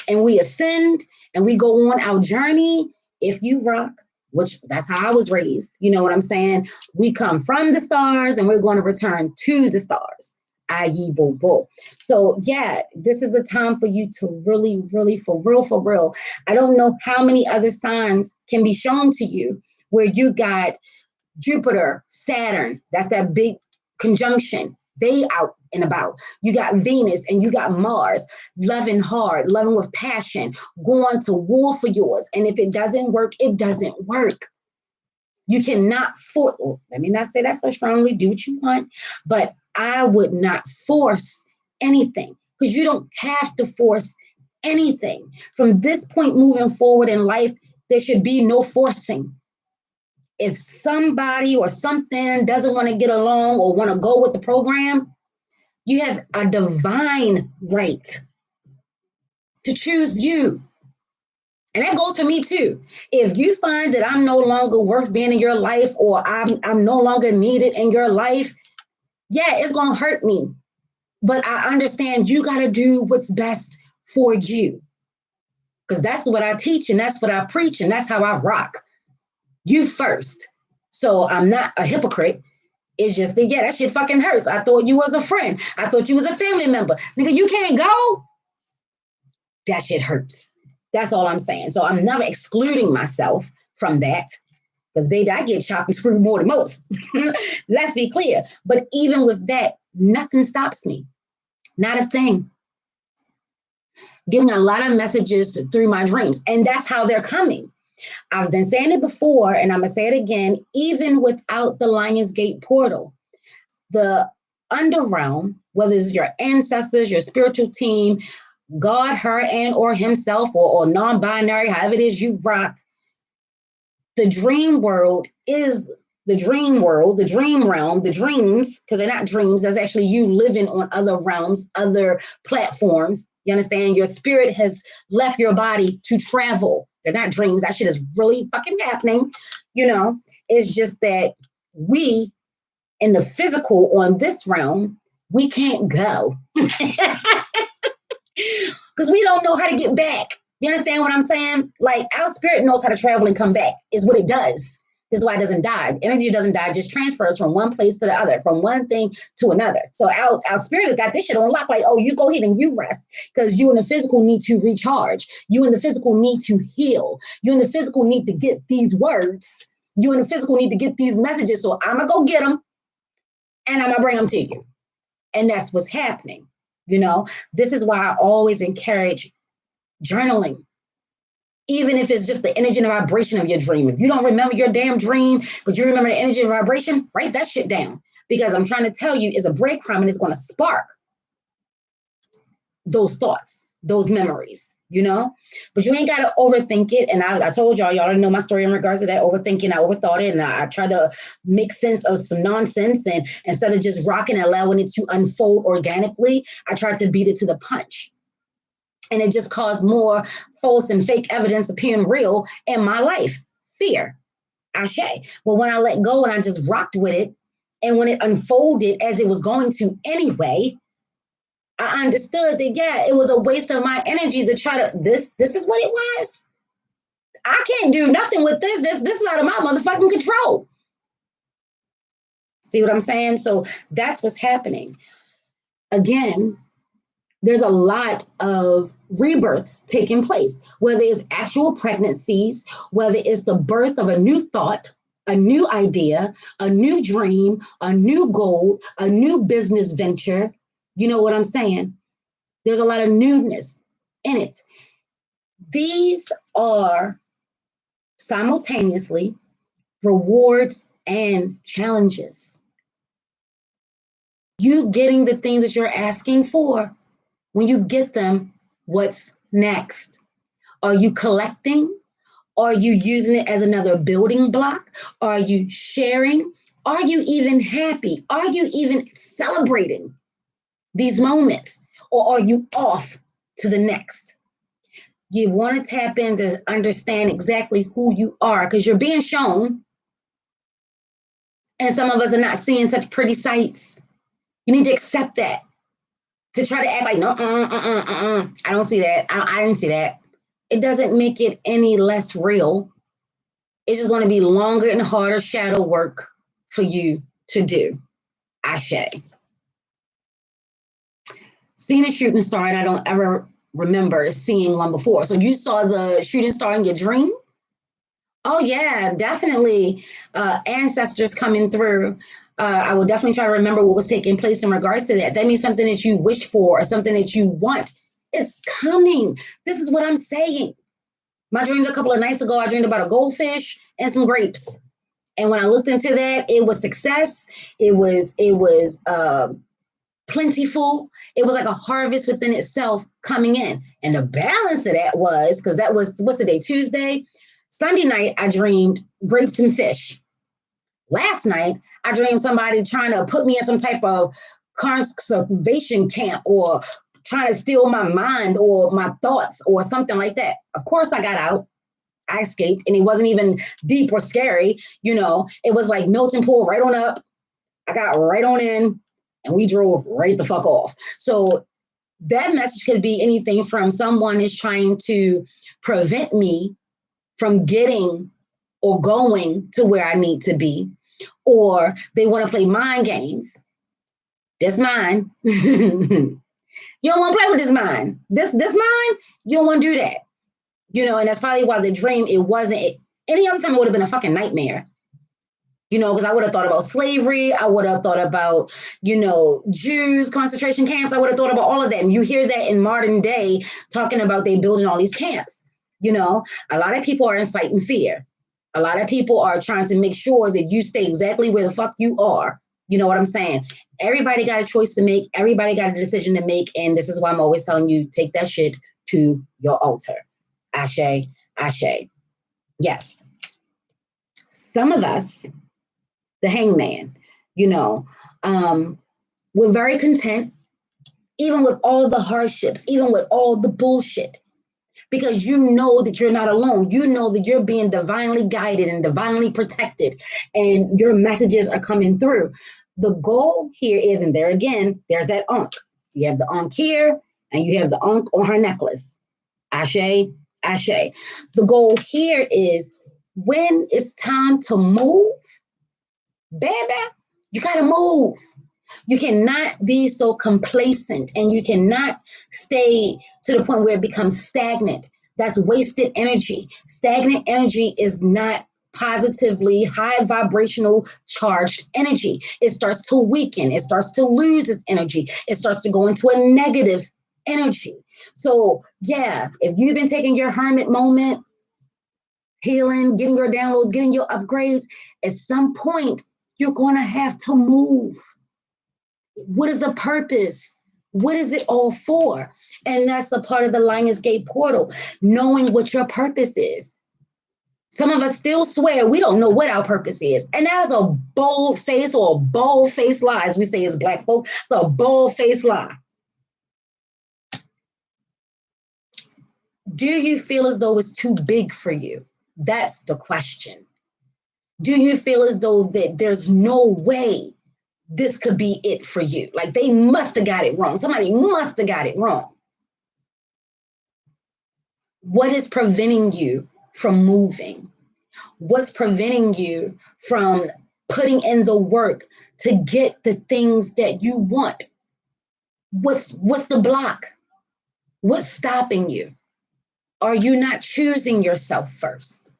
and we ascend and we go on our journey. If you rock, which that's how I was raised, you know what I'm saying? We come from the stars and we're going to return to the stars. I.e. Bobo. So yeah, this is the time for you to really, really, for real. I don't know how many other signs can be shown to you where you got Jupiter, Saturn, that's that big conjunction. They out and about. You got Venus and you got Mars, loving hard, loving with passion, going to war for yours. And if it doesn't work, it doesn't work. You cannot force, let me not say that so strongly, do what you want, but I would not force anything, because you don't have to force anything. From this point moving forward in life, there should be no forcing. If somebody or something doesn't want to get along or want to go with the program, you have a divine right to choose you. And that goes for me too. If you find that I'm no longer worth being in your life, or I'm no longer needed in your life, yeah, it's going to hurt me. But I understand you got to do what's best for you. Because that's what I teach and that's what I preach and that's how I rock. You first. So I'm not a hypocrite. It's just that, yeah, that shit fucking hurts. I thought you was a friend. I thought you was a family member. Nigga, you can't go. That shit hurts. That's all I'm saying. So I'm never excluding myself from that. Because, baby, I get chopped and screwed more than most. Let's be clear. But even with that, nothing stops me. Not a thing. Getting a lot of messages through my dreams. And that's how they're coming. I've been saying it before, and I'm going to say it again. Even without the Lionsgate Portal, the underrealm, whether it's your ancestors, your spiritual team, God, her, and or himself, or non-binary, however it is you rock, the dream world is the dream world, the dream realm, the dreams, because they're not dreams. That's actually you living on other realms, other platforms. You understand? Your spirit has left your body to travel. They're not dreams. That shit is really fucking happening. You know, it's just that we in the physical on this realm, we can't go. Because because we don't know how to get back. You understand what I'm saying? Like, our spirit knows how to travel and come back, is what it does. This is why it doesn't die. Energy doesn't die, it just transfers from one place to the other, from one thing to another. So our spirit has got this shit on lock, like, oh, you go ahead and you rest, because you and the physical need to recharge. You and the physical need to heal. You and the physical need to get these words. You and the physical need to get these messages. So I'm going to go get them, and I'm going to bring them to you. And that's what's happening. You know, this is why I always encourage journaling. Even if it's just the energy and the vibration of your dream. If you don't remember your damn dream, but you remember the energy and vibration, write that shit down. Because I'm trying to tell you, it's a breadcrumb and it's going to spark those thoughts, those memories, you know? But you ain't got to overthink it. And I told y'all already know my story in regards to that overthinking. I overthought it, and I tried to make sense of some nonsense. And instead of just rocking and allowing it to unfold organically, I tried to beat it to the punch. And it just caused more false and fake evidence appearing real in my life. Fear, ashe. But when I let go and I just rocked with it, and when it unfolded as it was going to anyway, I understood that, yeah, it was a waste of my energy to try to, this is what it was. I can't do nothing with this. This is out of my motherfucking control. See what I'm saying? So that's what's happening. Again, there's a lot of rebirths taking place, whether it's actual pregnancies, whether it's the birth of a new thought, a new idea, a new dream, a new goal, a new business venture. You know what I'm saying? There's a lot of newness in it. These are simultaneously rewards and challenges. You getting the things that you're asking for. When you get them, what's next? Are you collecting? Are you using it as another building block? Are you sharing? Are you even happy? Are you even celebrating these moments? Or are you off to the next? You want to tap in to understand exactly who you are, because you're being shown. And some of us are not seeing such pretty sights. You need to accept that. To try to act like, no, I don't see that. I didn't see that. It doesn't make it any less real. It's just going to be longer and harder shadow work for you to do. Ashe. Seeing a shooting star, and I don't ever remember seeing one before. So you saw the shooting star in your dream? Oh, yeah, definitely. Ancestors coming through. I will definitely try to remember what was taking place in regards to that. That means something that you wish for or something that you want. It's coming. This is what I'm saying. My dreams a couple of nights ago, I dreamed about a goldfish and some grapes. And when I looked into that, it was success. It was plentiful. It was like a harvest within itself coming in. And the balance of that was, because that was, what's the day, Tuesday? Sunday night, I dreamed grapes and fish. Last night, I dreamed somebody trying to put me in some type of conservation camp or trying to steal my mind or my thoughts or something like that. Of course, I got out. I escaped, and it wasn't even deep or scary. You know, it was like Milton Pool right on up. I got right on in, and we drove right the fuck off. So that message could be anything from someone is trying to prevent me from getting or going to where I need to be, or they want to play mind games. This mine. You don't want to play with this mine. This mine, you don't want to do that. You know, and that's probably why the dream, it wasn't, any other time it would have been a fucking nightmare. You know, because I would have thought about slavery. I would have thought about, you know, Jews, concentration camps. I would have thought about all of that. And you hear that in modern day talking about they building all these camps. You know, a lot of people are inciting fear. A lot of people are trying to make sure that you stay exactly where the fuck you are. You know what I'm saying? Everybody got a choice to make. Everybody got a decision to make. And this is why I'm always telling you, take that shit to your altar. Ashe, ashe. Yes. Some of us, the hangman, you know, we're very content, even with all the hardships, even with all the bullshit, because you know that you're not alone. You know that you're being divinely guided and divinely protected, and your messages are coming through. The goal here is, and there again, there's that Ankh. You have the Ankh here, And you have the Ankh on her necklace. Ashe, Ashe. The goal here is when it's time to move, baby, you got to move. You cannot be so complacent, and you cannot stay to the point where it becomes stagnant. That's wasted energy. Stagnant energy is not positively high vibrational charged energy. It starts to weaken. It starts to lose its energy. It starts to go into a negative energy. So yeah, if you've been taking your hermit moment, healing, getting your downloads, getting your upgrades, at some point you're going to have to move. What is the purpose? What is it all for? And that's a part of the Lionsgate Portal, knowing what your purpose is. Some of us still swear we don't know what our purpose is. And that is a bold-faced or a bold-faced lie, as we say as Black folk. It's a bold-faced lie. Do you feel as though it's too big for you? That's the question. Do you feel as though that there's no way this could be it for you? Like they must have got it wrong. Somebody must have got it wrong. What is preventing you from moving? What's preventing you from putting in the work to get the things that you want? What's the block? What's stopping you? Are you not choosing yourself first?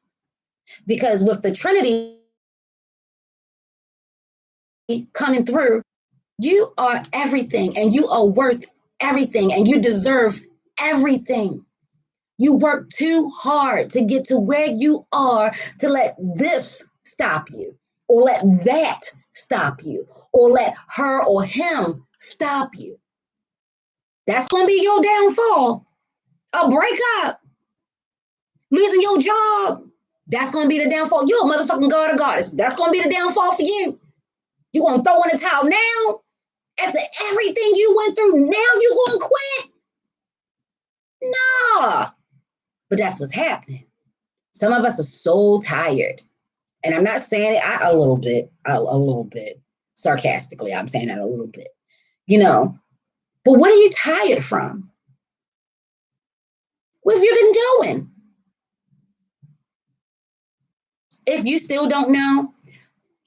Because with the Trinity coming through, you are everything, and you are worth everything, and you deserve everything. You work too hard to get to where you are to let this stop you, or let that stop you, or let her or him stop you. That's going to be your downfall. A breakup, losing your job, that's going to be the downfall. You're a motherfucking god or goddess. That's going to be the downfall for you. You're going to throw in the towel now? After everything you went through, now you're going to quit? Nah. But that's what's happening. Some of us are so tired. And I'm not saying it a little bit. Sarcastically, I'm saying that a little bit. You know, but what are you tired from? What have you been doing? If you still don't know,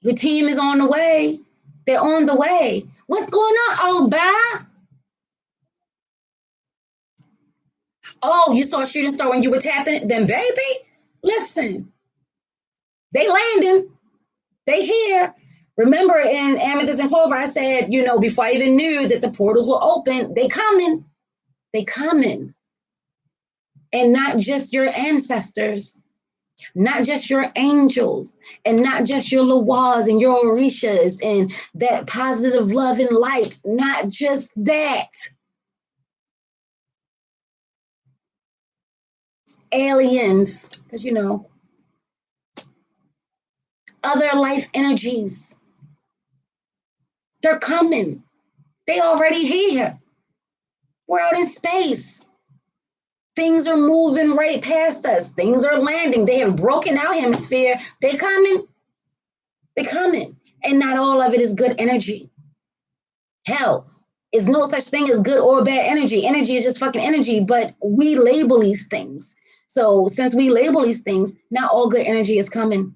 your team is on the way. They're on the way. What's going on? Oh, bye. Oh, you saw a shooting star when you were tapping it? Then, baby, listen. They landing. They here. Remember in Amethyst and Clover, I said, you know, before I even knew that the portals were open, they coming. They coming. And not just your ancestors, not just your angels, and not just your Lawaz and your Orishas and that positive love and light. Not just that. Aliens, because you know, other life energies. They're coming. They already here. We're out in space. Things are moving right past us. Things are landing. They have broken our hemisphere. They coming. They coming. And not all of it is good energy. Hell, there's no such thing as good or bad energy. Energy is just fucking energy, but we label these things. So since we label these things, not all good energy is coming.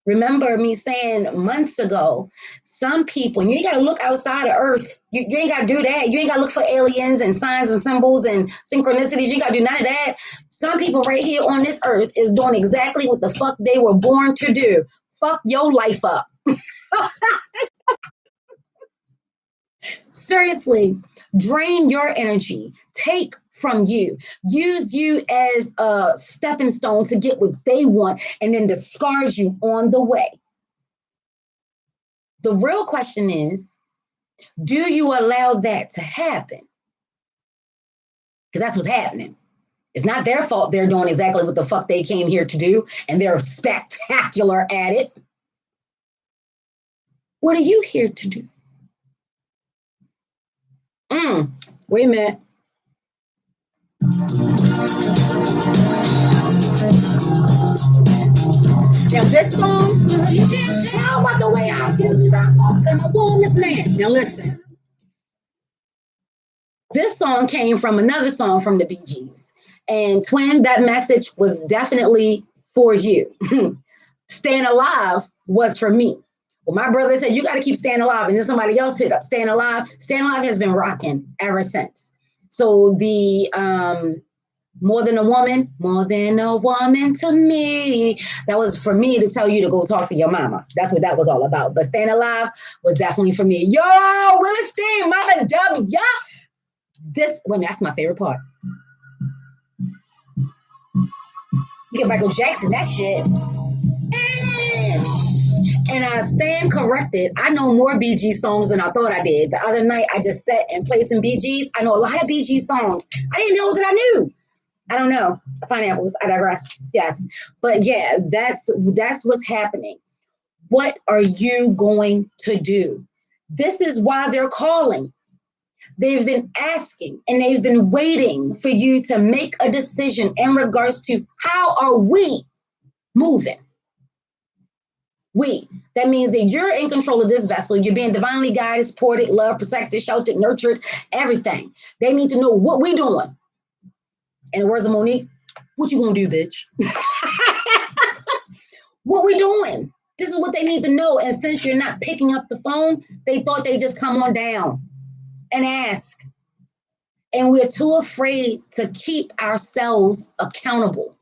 Remember me saying months ago, some people, and you ain't got to look outside of Earth. You ain't got to do that. You ain't got to look for aliens and signs and symbols and synchronicities. You ain't got to do none of that. Some people right here on this earth is doing exactly what the fuck they were born to do. Fuck your life up. Seriously, drain your energy. Take from you. Use you as a stepping stone to get what they want and then discard you on the way. The real question is, do you allow that to happen? Because that's what's happening. It's not their fault they're doing exactly what the fuck they came here to do, and they're spectacular at it. What are you here to do? Wait a minute. Now this song, you can't tell by the way I do that. I'm a woman's man. Now listen. This song came from another song from the Bee Gees. And twin, that message was definitely for you. Staying alive was for me. Well, my brother said, you got to keep staying alive. And then somebody else hit up staying alive. Staying alive has been rocking ever since. So the more than a woman to me. That was for me to tell you to go talk to your mama. That's what that was all about. But staying alive was definitely for me. Yo, Willis, Mama W. That's my favorite part. You get Michael Jackson, that shit. And I stand corrected. I know more Bee Gees songs than I thought I did. The other night, I just sat and played some Bee Gees. I know a lot of Bee Gees songs. I didn't know that I knew. I don't know. Pineapples. I digress. Yes. But yeah, that's what's happening. What are you going to do? This is why they're calling. They've been asking and they've been waiting for you to make a decision in regards to how are we moving? That means that you're in control of this vessel. You're being divinely guided, supported, loved, protected, sheltered, nurtured, everything. They need to know what we're doing. In the words of Monique, what you gonna do, bitch? What we doing? This is what they need to know. And since you're not picking up the phone, they thought they just come on down and ask. And we're too afraid to keep ourselves accountable.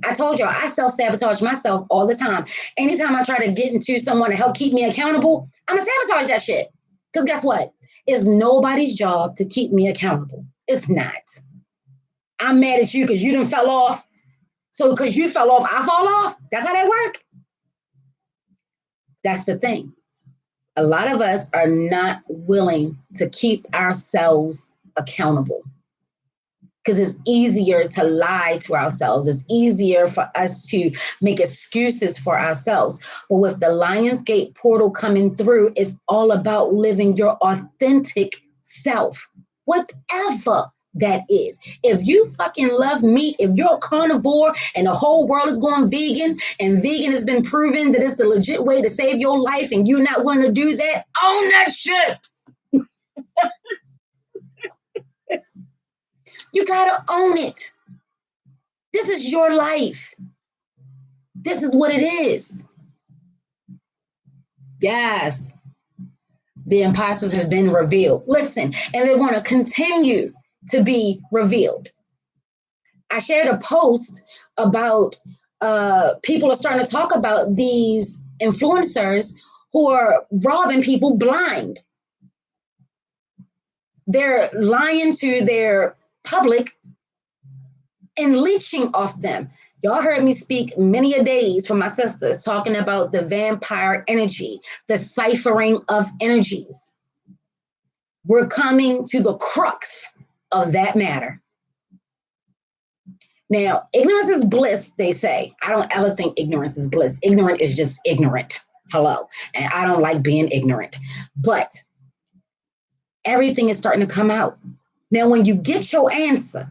I told y'all, I self-sabotage myself all the time. Anytime I try to get into someone to help keep me accountable, I'm going to sabotage that shit. Because guess what? It's nobody's job to keep me accountable. It's not. I'm mad at you because you done fell off. So because you fell off, I fall off? That's how that work? That's the thing. A lot of us are not willing to keep ourselves accountable. Because it's easier to lie to ourselves. It's easier for us to make excuses for ourselves. But with the Lionsgate Portal coming through, it's all about living your authentic self, whatever that is. If you fucking love meat, if you're a carnivore and the whole world is going vegan, and vegan has been proven that it's the legit way to save your life, and you're not willing to do that, own that shit. You gotta own it. This is your life. This is what it is. Yes. The imposters have been revealed. Listen, and they're going to continue to be revealed. I shared a post about people are starting to talk about these influencers who are robbing people blind. They're lying to their public and leeching off them. Y'all heard me speak many a days from my sisters talking about the vampire energy, the ciphering of energies. We're coming to the crux of that matter. Now, ignorance is bliss, they say. I don't ever think ignorance is bliss. Ignorant is just ignorant. Hello. And I don't like being ignorant. But everything is starting to come out. Now, when you get your answer,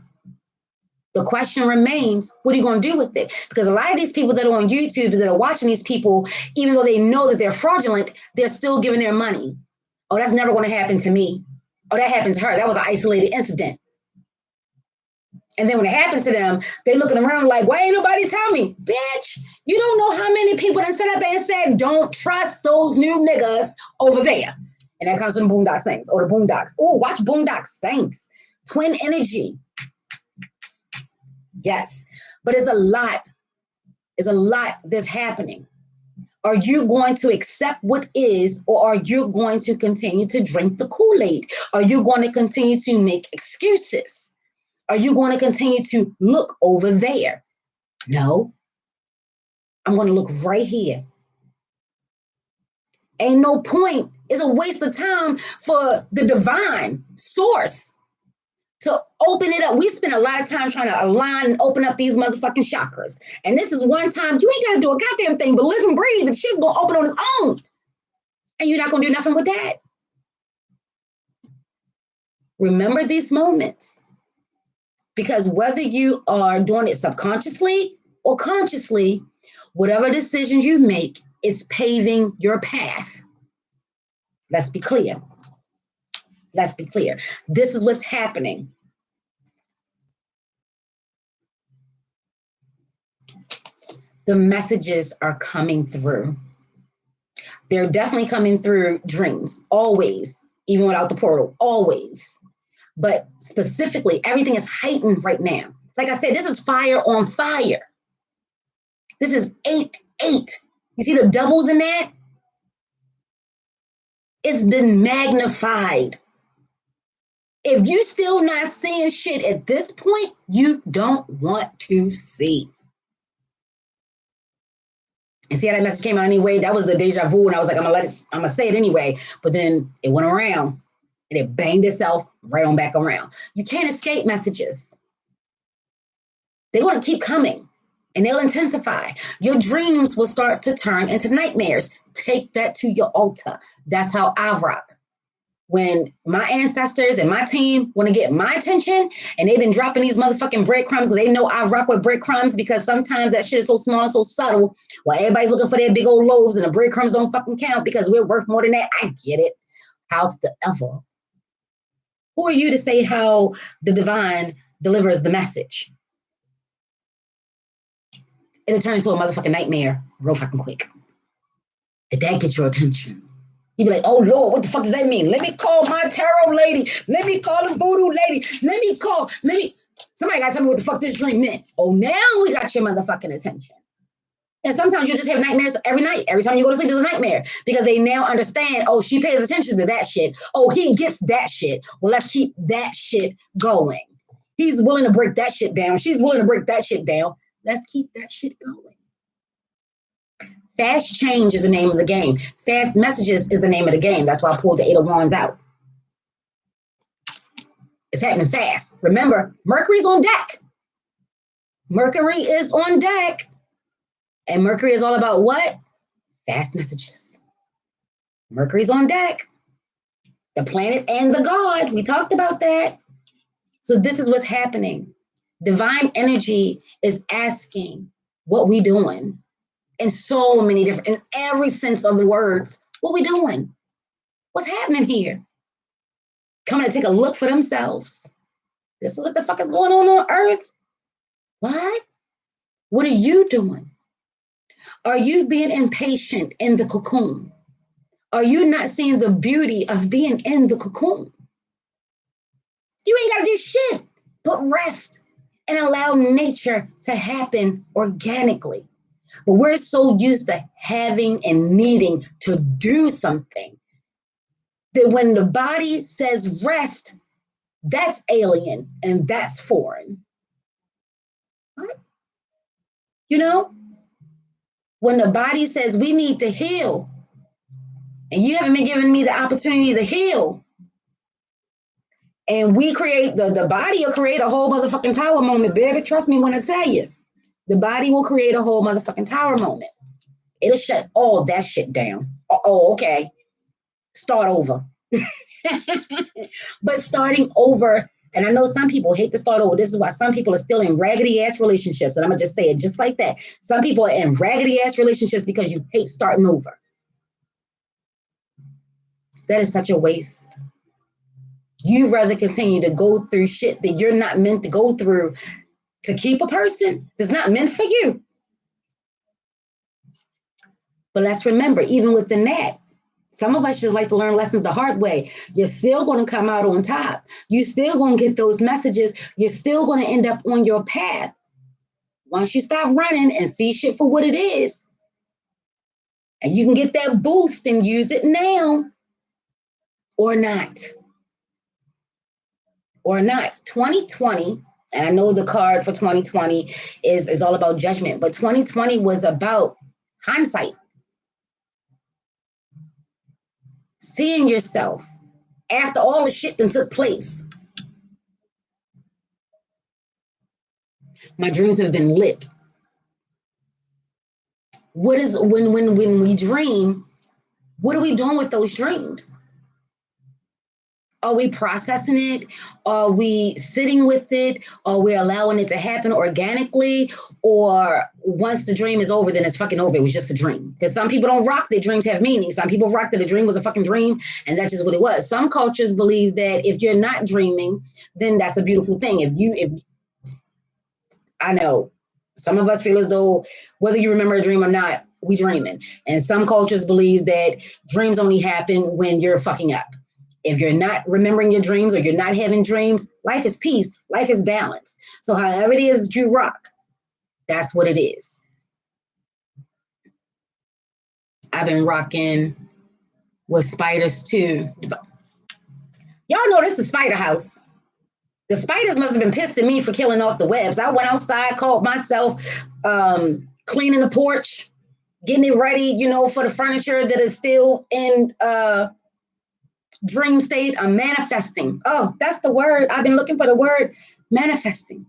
the question remains, what are you going to do with it? Because a lot of these people that are on YouTube that are watching these people, even though they know that they're fraudulent, they're still giving their money. Oh, that's never going to happen to me. Oh, that happened to her. That was an isolated incident. And then when it happens to them, they looking around like, why ain't nobody tell me? Bitch, you don't know how many people that set up and said, don't trust those new niggas over there. And that comes from the Boondock Saints or the Boondocks. Oh, watch Boondock Saints. Twin energy. Yes, but it's a lot. It's a lot that's happening. Are you going to accept what is, or are you going to continue to drink the Kool-Aid? Are you going to continue to make excuses? Are you going to continue to look over there? No, I'm going to look right here. Ain't no point. It's a waste of time for the divine source to open it up. We spend a lot of time trying to align and open up these motherfucking chakras. And this is one time you ain't got to do a goddamn thing but live and breathe, and shit's going to open on its own. And you're not going to do nothing with that. Remember these moments. Because whether you are doing it subconsciously or consciously, whatever decisions you make is paving your path. Let's be clear. Let's be clear. This is what's happening. The messages are coming through. They're definitely coming through dreams, always, even without the portal, always. But specifically, everything is heightened right now. Like I said, this is fire on fire. This is 8-8. You see the doubles in that? It's been magnified. If you still not seeing shit at this point, you don't want to see. And see how that message came out anyway? That was the deja vu, and I was like, I'm gonna say it anyway. But then it went around and it banged itself right on back around. You can't escape messages. They're gonna keep coming and they'll intensify. Your dreams will start to turn into nightmares. Take that to your altar. That's how I rock. When my ancestors and my team want to get my attention and they've been dropping these motherfucking breadcrumbs because they know I rock with breadcrumbs, because sometimes that shit is so small and so subtle while everybody's looking for their big old loaves and the breadcrumbs don't fucking count because we're worth more than that. I get it. How's the ever? Who are you to say how the divine delivers the message? It'll turn into a motherfucking nightmare real fucking quick. Did that get your attention? You'd be like, oh, Lord, what the fuck does that mean? Let me call my tarot lady. Let me call the voodoo lady. Somebody got to tell me what the fuck this dream meant. Oh, now we got your motherfucking attention. And sometimes you just have nightmares every night. Every time you go to sleep, there's a nightmare. Because they now understand, oh, she pays attention to that shit. Oh, he gets that shit. Well, let's keep that shit going. He's willing to break that shit down. She's willing to break that shit down. Let's keep that shit going. Fast change is the name of the game. Fast messages is the name of the game. That's why I pulled the 8 of Wands out. It's happening fast. Remember, Mercury's on deck. Mercury is on deck. And Mercury is all about what? Fast messages. Mercury's on deck. The planet and the god. We talked about that. So this is what's happening. Divine energy is asking what we doing. In so many different, in every sense of the words, what we doing? What's happening here? Coming to take a look for themselves. This is what the fuck is going on Earth. What? What are you doing? Are you being impatient in the cocoon? Are you not seeing the beauty of being in the cocoon? You ain't got to do shit but rest and allow nature to happen organically. But we're so used to having and needing to do something that when the body says rest, that's alien and that's foreign. What? You know, when the body says we need to heal and you haven't been giving me the opportunity to heal, and we create, the body will create a whole motherfucking tower moment, baby. Trust me when I tell you. The body will create a whole motherfucking tower moment. It'll shut all that shit down. Oh, okay. Start over. But starting over, and I know some people hate to start over. This is why some people are still in raggedy ass relationships. And I'm going to just say it just like that. Some people are in raggedy ass relationships because you hate starting over. That is such a waste. You'd rather continue to go through shit that you're not meant to go through to keep a person that's not meant for you. But let's remember, even within that, some of us just like to learn lessons the hard way. You're still going to come out on top. You're still going to get those messages. You're still going to end up on your path. Once you stop running and see shit for what it is, and you can get that boost and use it now or not. Or not. 2020, and I know the card for 2020 is all about judgment, but 2020 was about hindsight. Seeing yourself after all the shit that took place. My dreams have been lit. What is when we dream, what are we doing with those dreams? Are we processing it? Are we sitting with it? Are we allowing it to happen organically? Or once the dream is over, then it's fucking over. It was just a dream. Because some people don't rock that dreams have meaning. Some people rock that a dream was a fucking dream, and that's just what it was. Some cultures believe that if you're not dreaming, then that's a beautiful thing. If I know some of us feel as though whether you remember a dream or not, we dreaming. And some cultures believe that dreams only happen when you're fucking up. If you're not remembering your dreams or you're not having dreams, life is peace. Life is balance. So however it is that you rock, that's what it is. I've been rocking with spiders too. Y'all know this is the spider house. The spiders must have been pissed at me for killing off the webs. I went outside, called myself cleaning the porch, getting it ready, for the furniture that is still in dream state. I'm manifesting. Oh, that's the word. I've been looking for the word manifesting.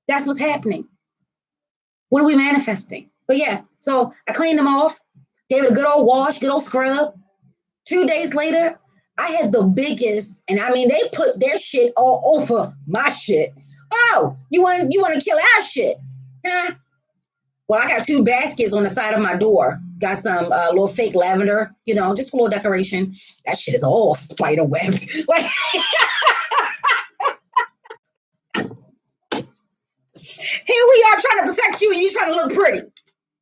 That's what's happening. What are we manifesting? But yeah, so I cleaned them off, gave it a good old wash, good old scrub. 2 days later, I had the biggest, and I mean, they put their shit all over my shit. Oh, you want to kill our shit? Huh? Well, I got 2 baskets on the side of my door. Got some little fake lavender, just a little decoration. That shit is all spider webbed. Like, here we are trying to protect you, and you trying to look pretty.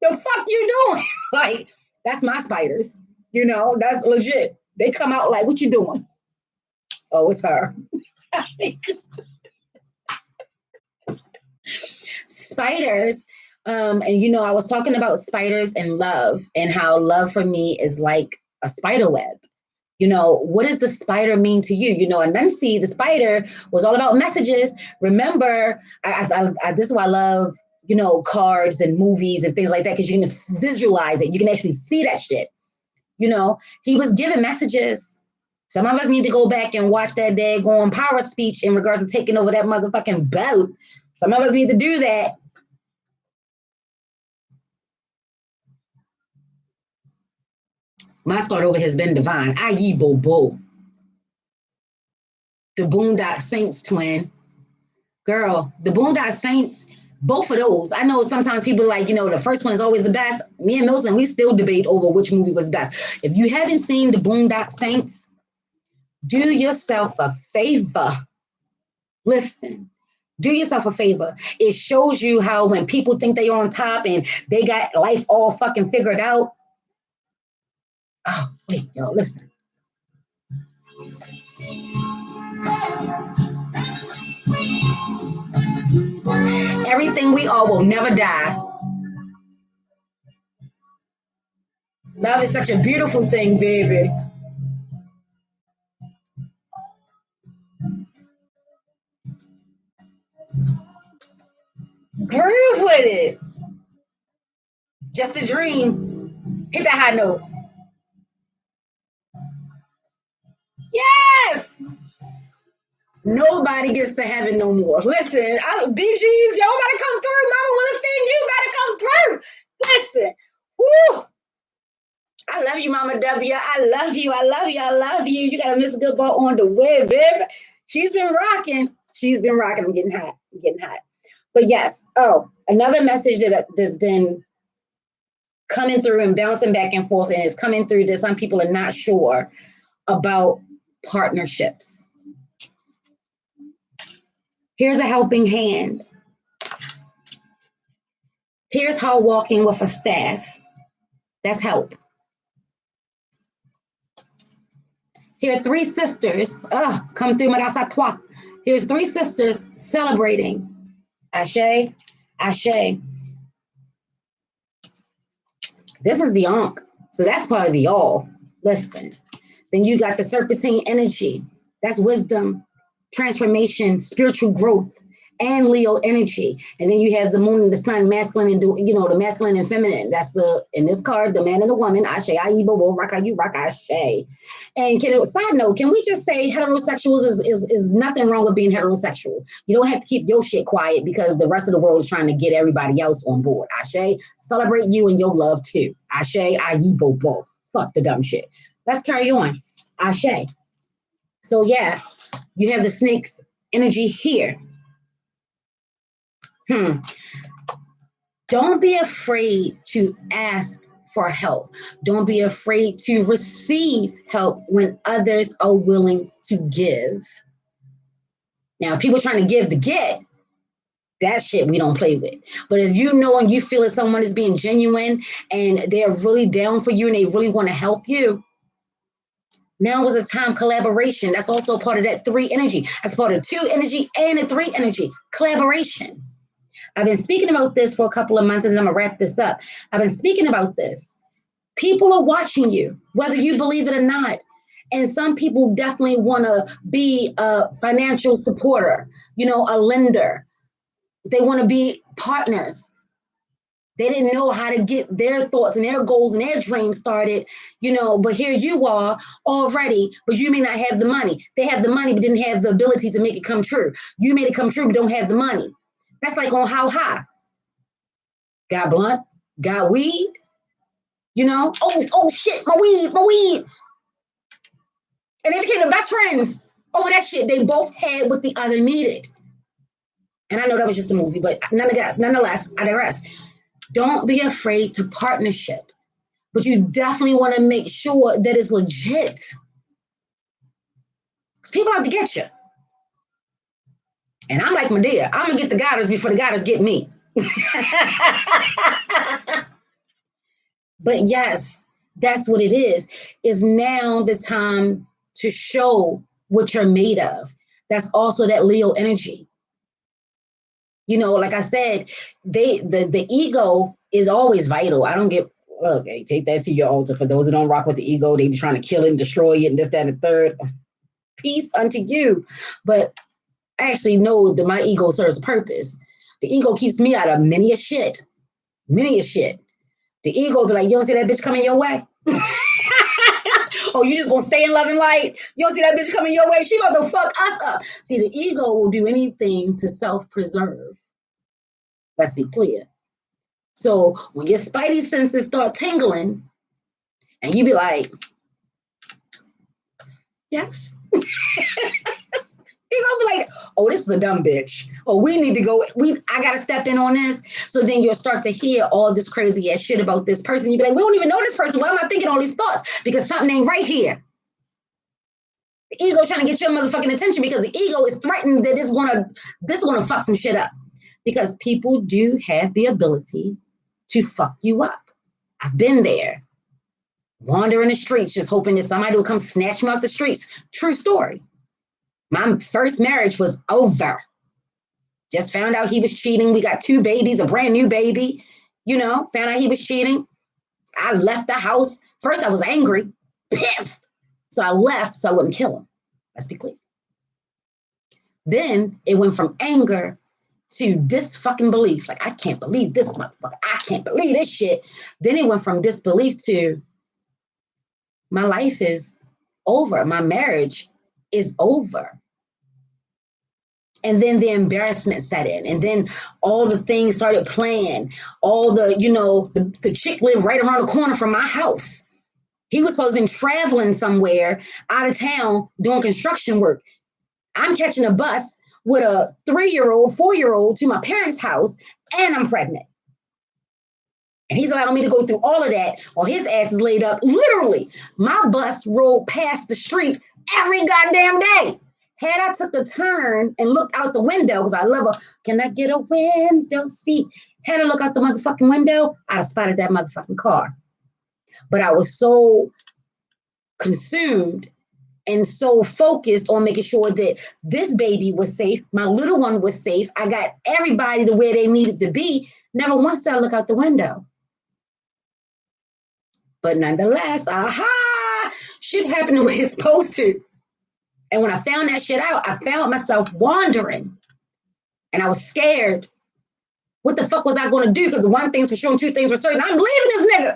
The fuck you doing? Like, that's my spiders. That's legit. They come out like, what you doing? Oh, it's her. Spiders. And I was talking about spiders and love, and how love for me is like a spider web. What does the spider mean to you? Untitled, the spider was all about messages. Remember, this is why I love, cards and movies and things like that, because you can visualize it. You can actually see that shit. He was giving messages. Some of us need to go back and watch that daggone power speech in regards to taking over that motherfucking boat. Some of us need to do that. My start over has been divine. Aye, bo bo. The Boondock Saints twin. Girl, the Boondock Saints, both of those. I know sometimes people like, the first one is always the best. Me and Milton, we still debate over which movie was best. If you haven't seen the Boondock Saints, do yourself a favor. Listen, do yourself a favor. It shows you how when people think they're on top and they got life all fucking figured out. Oh, wait, yo, listen. Everything we are will never die. Love is such a beautiful thing, baby. Groove with it. Just a dream. Hit that high note. Yes! Nobody gets to heaven no more. Listen, BGs, y'all better come through. Mama Williston, you better come through. Listen. Woo! I love you, Mama W. I love you. I love you. I love you. You got a Miss Good Ball on the web, baby. She's been rocking. She's been rocking. I'm getting hot. I'm getting hot. But yes. Oh, another message that's been coming through and bouncing back and forth, and it's coming through that some people are not sure about partnerships. Here's a helping hand. Here's her walking with a staff. That's help. Here are 3 sisters. Come through, Madame Satois. Here's 3 sisters celebrating. Ashe, Ashe. This is the Ankh. So that's part of the all. Listen. Then you got the serpentine energy. That's wisdom, transformation, spiritual growth, and Leo energy. And then you have the moon and the sun, masculine and the masculine and feminine. That's in this card, the man and the woman. Ashe, ayi, bo, rock, you rock, ashe. And side note, can we just say heterosexuals is nothing wrong with being heterosexual. You don't have to keep your shit quiet because the rest of the world is trying to get everybody else on board. Ashe, celebrate you and your love too. Ashe, ayi, bo. Fuck the dumb shit. Let's carry on. Ashe. So yeah, you have the snake's energy here. Don't be afraid to ask for help. Don't be afraid to receive help when others are willing to give. Now, people trying to give to get, that shit we don't play with. But if you know and you feel that someone is being genuine and they're really down for you and they really want to help you, now is a time collaboration. That's also part of that 3 energy. That's part of 2 energy and a 3 energy. Collaboration. I've been speaking about this for a couple of months and I'm going to wrap this up. I've been speaking about this. People are watching you, whether you believe it or not. And some people definitely want to be a financial supporter, a lender. They want to be partners. They didn't know how to get their thoughts and their goals and their dreams started, but here you are already, but you may not have the money. They have the money, but didn't have the ability to make it come true. You made it come true, but don't have the money. That's like on How High. Got blunt, got weed, oh shit, my weed. And they became the best friends over that shit. They both had what the other needed. And I know that was just a movie, but nonetheless, I digress. Don't be afraid to partnership, but you definitely want to make sure that it's legit. Because people have to get you. And I'm like Medea. I'm going to get the goddess before the goddess get me. But yes, that's what it is now the time to show what you're made of. That's also that Leo energy. Like I said, the ego is always vital. I don't get, okay, take that to your altar. For those who don't rock with the ego, they be trying to kill it and destroy it and this, that, and the third. Peace unto you. But I actually know that my ego serves a purpose. The ego keeps me out of many a shit. The ego be like, you don't see that bitch coming your way? Oh, you just gonna stay in love and light? You don't see that bitch coming your way? She about to fuck us up. See, the ego will do anything to self-preserve. Let's be clear. So when your spidey senses start tingling and you be like, yes. He's gonna be like, oh, this is a dumb bitch. Oh, we need to go. I gotta step in on this. So then you'll start to hear all this crazy ass shit about this person. You'll be like, we don't even know this person. Why am I thinking all these thoughts? Because something ain't right here. The ego trying to get your motherfucking attention because the ego is threatened that this is gonna fuck some shit up. Because people do have the ability to fuck you up. I've been there. Wandering the streets, just hoping that somebody will come snatch me off the streets. True story. My first marriage was over. Just found out he was cheating. We got 2 babies, a brand new baby. Found out he was cheating. I left the house. First, I was angry, pissed. So I left so I wouldn't kill him. Let's be clear. Then it went from anger to disfucking-belief. Like, I can't believe this motherfucker. I can't believe this shit. Then it went from disbelief to my life is over. My marriage is over. And then the embarrassment set in. And then all the things started playing. All the, the chick lived right around the corner from my house. He was supposed to be traveling somewhere out of town doing construction work. I'm catching a bus with a 3-year-old, 4-year-old to my parents' house, and I'm pregnant. And he's allowing me to go through all of that while his ass is laid up. Literally, my bus rolled past the street every goddamn day. Had I took a turn and looked out the window, because I love can I get a window seat? Had I looked out the motherfucking window, I'd have spotted that motherfucking car. But I was so consumed and so focused on making sure that this baby was safe, my little one was safe. I got everybody to where they needed to be. Never once did I look out the window. But nonetheless, shit happened the way it's supposed to. And when I found that shit out, I found myself wandering. And I was scared. What the fuck was I going to do? Because one thing's for sure and 2 things for certain. I'm leaving this nigga.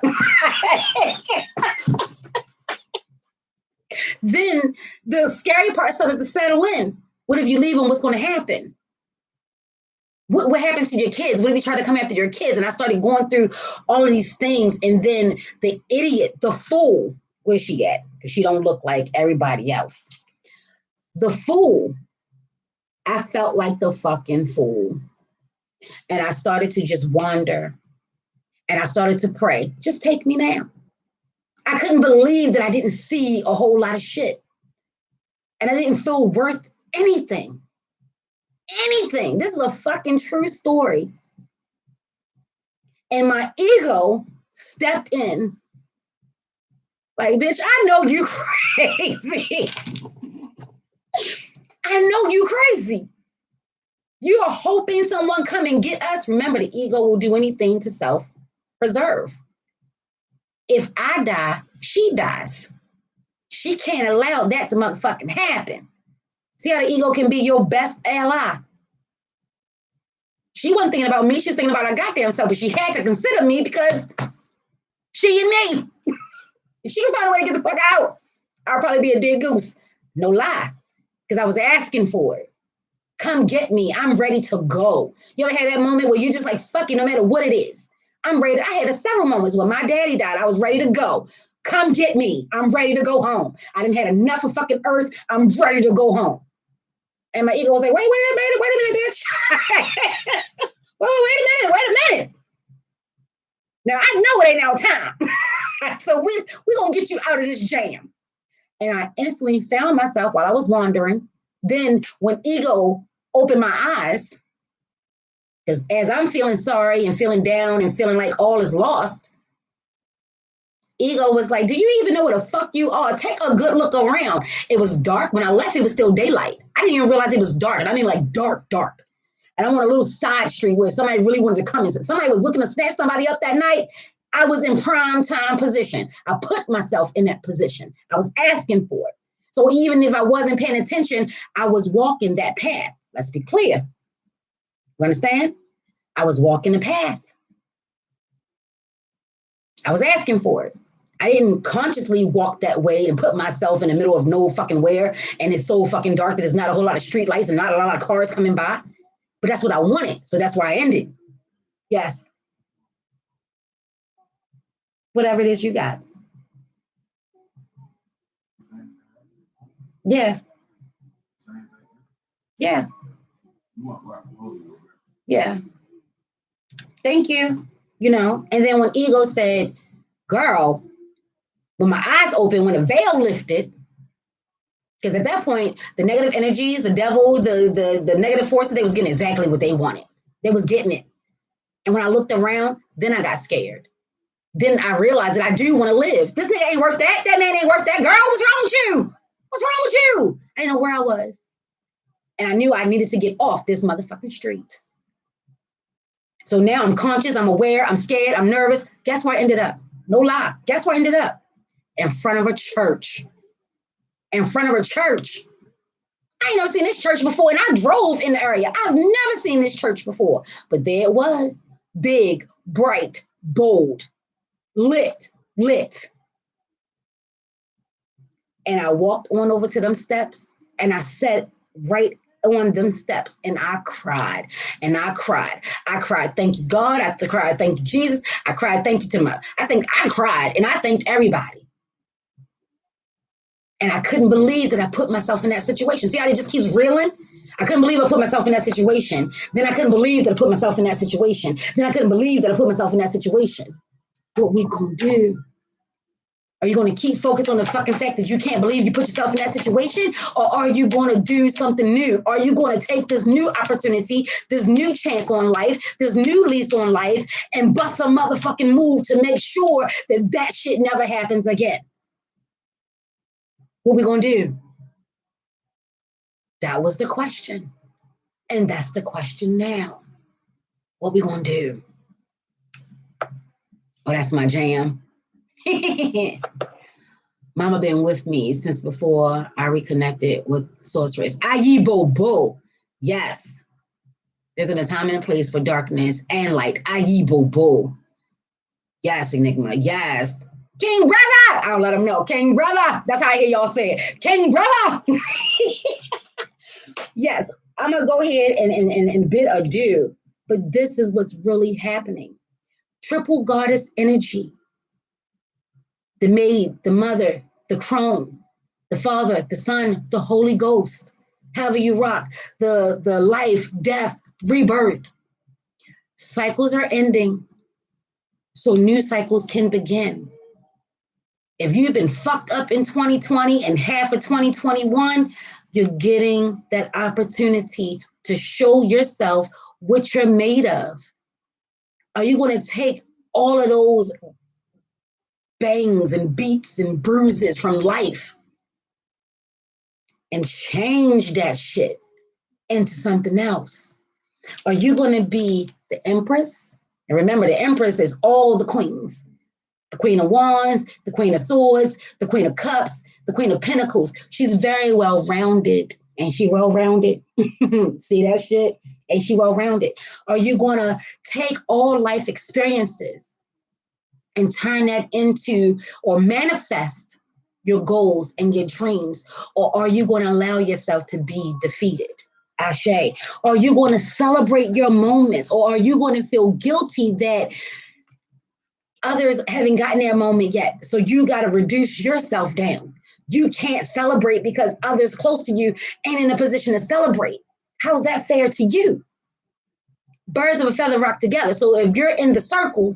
Then the scary part started to settle in. What if you leave him? What's going to happen? What happens to your kids? What if you try to come after your kids? And I started going through all of these things. And then the idiot, the fool, where's she at? Because she don't look like everybody else. The fool. I felt like the fucking fool. And I started to just wander. And I started to pray, just take me now. I couldn't believe that I didn't see a whole lot of shit. And I didn't feel worth anything. Anything. This is a fucking true story. And my ego stepped in. Like, bitch, I know you crazy. I know you crazy. You are hoping someone come and get us. Remember, the ego will do anything to self-preserve. If I die, she dies. She can't allow that to motherfucking happen. See how the ego can be your best ally? She wasn't thinking about me. She was thinking about her goddamn self, but she had to consider me because she and me. If she can find a way to get the fuck out, I'll probably be a dead goose. No lie. Because I was asking for it. Come get me. I'm ready to go. You ever had that moment where you just like, fuck it, no matter what it is. I'm ready. I had several moments when my daddy died. I was ready to go. Come get me. I'm ready to go home. I didn't had enough of fucking earth. I'm ready to go home. And my ego was like, wait a minute, bitch. wait a minute. Now I know it ain't our time. So we gonna get you out of this jam. And I instantly found myself while I was wandering. Then when ego opened my eyes, because as I'm feeling sorry and feeling down and feeling like all is lost, ego was like, do you even know where the fuck you are? Take a good look around. It was dark. When I left, it was still daylight. I didn't even realize it was dark. And I mean like dark. And I'm on a little side street where somebody really wanted to come in. Somebody was looking to snatch somebody up that night. I was in prime time position. I put myself in that position. I was asking for it. So even if I wasn't paying attention, I was walking that path. Let's be clear. You understand? I was walking the path. I was asking for it. I didn't consciously walk that way and put myself in the middle of no fucking where, and it's so fucking dark that there's not a whole lot of street lights and not a lot of cars coming by. But that's what I wanted. So that's where I ended. Yes. Whatever it is you got. Yeah. Yeah. Yeah. Thank you. You know, and then when ego said, girl, when my eyes opened, when the veil lifted, because at that point, the negative energies, the devil, the negative forces, they was getting exactly what they wanted. They was getting it. And when I looked around, then I got scared. Then I realized that I do want to live. This nigga ain't worth that. That man ain't worth that. Girl, what's wrong with you? What's wrong with you? I didn't know where I was. And I knew I needed to get off this motherfucking street. So now I'm conscious, I'm aware, I'm scared, I'm nervous. Guess where I ended up? No lie. Guess where I ended up? In front of a church. In front of a church. I ain't never seen this church before, and I drove in the area. I've never seen this church before. But there it was. Big, bright, bold, lit. And I walked on over to them steps, and I sat right on them steps, and I cried. I cried, thank you, God. I cried, thank you, Jesus. I cried, thank you to I cried, and I thanked everybody. And I couldn't believe that I put myself in that situation. See how it just keeps reeling? I couldn't believe I put myself in that situation. Then I couldn't believe that I put myself in that situation. Then I couldn't believe that I put myself in that situation. What we gonna do? Are you going to keep focused on the fucking fact that you can't believe you put yourself in that situation? Or are you going to do something new? Are you going to take this new opportunity, this new chance on life, this new lease on life, and bust a motherfucking move to make sure that that shit never happens again? What we going to do? That was the question. And that's the question now. What we going to do? Oh, that's my jam. Mama been with me since before I reconnected with Sorceress. Ayi Bo. Yes. There's a time and a place for darkness and light. Ayi Bo. Yes, Enigma. Yes. King Brother. I'll let them know. King Brother. That's how I hear y'all say it. King Brother. Yes. I'm going to go ahead and bid adieu. But this is what's really happening. Triple goddess energy. The maid, the mother, the crone. the Father, the Son, the Holy Ghost, however you rock, the life, death, rebirth. Cycles are ending, so new cycles can begin. If you've been fucked up in 2020 and half of 2021, you're getting that opportunity to show yourself what you're made of. Are you going to take all of those bangs and beats and bruises from life and change that shit into something else? Are you going to be the Empress? And remember, the Empress is all the queens. The Queen of Wands, the Queen of Swords, the Queen of Cups, the Queen of Pentacles. She's very well-rounded. Ain't she well-rounded? See that shit? Ain't she well-rounded? Are you going to take all life experiences and turn that into or manifest your goals and your dreams? Or are you going to allow yourself to be defeated? Ashe. Are you going to celebrate your moments? Or are you going to feel guilty that others haven't gotten their moment yet? So you got to reduce yourself down. You can't celebrate because others close to you ain't in a position to celebrate. How's that fair to you? Birds of a feather rock together. So if you're in the circle,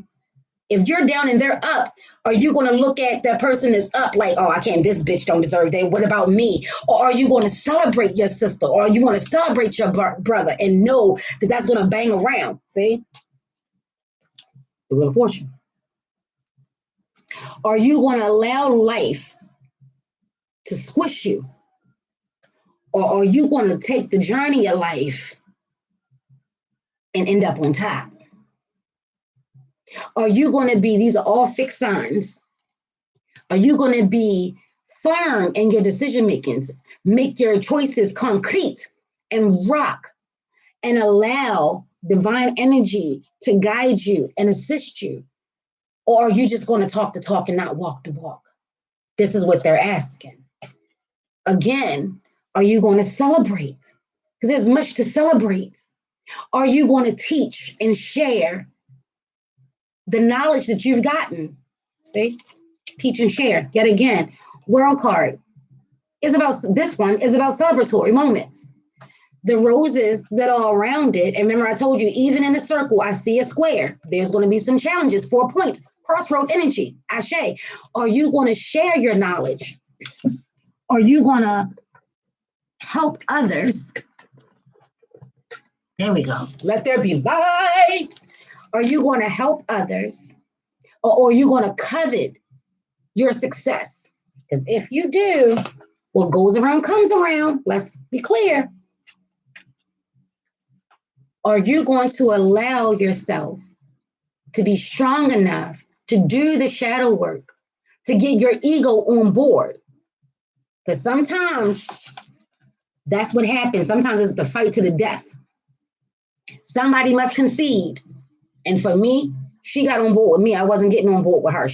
if you're down and they're up, are you going to look at that person that's up like, oh, I can't, this bitch don't deserve that. What about me? Or are you going to celebrate your sister? Or are you going to celebrate your brother and know that that's going to bang around? See? The Wheel of Fortune. Are you going to allow life to squish you? Or are you going to take the journey of life and end up on top? Are you going to be, these are all fixed signs. Are you going to be firm in your decision makings, make your choices concrete and rock and allow divine energy to guide you and assist you? Or are you just going to talk the talk and not walk the walk? This is what they're asking. Again, are you going to celebrate? Because there's much to celebrate. Are you going to teach and share the knowledge that you've gotten? See? Teach and share. Yet again, World card is about, this one is about celebratory moments. The roses that are around it, and remember I told you, even in a circle, I see a square. There's going to be some challenges, 4 points, crossroad energy, ashe. Are you going to share your knowledge? Are you going to help others? There we go. Let there be light. Are you going to help others? Or are you going to covet your success? Because if you do, what goes around comes around. Let's be clear. Are you going to allow yourself to be strong enough to do the shadow work, to get your ego on board? Because sometimes that's what happens. Sometimes it's the fight to the death. Somebody must concede. And for me, she got on board with me. I wasn't getting on board with her.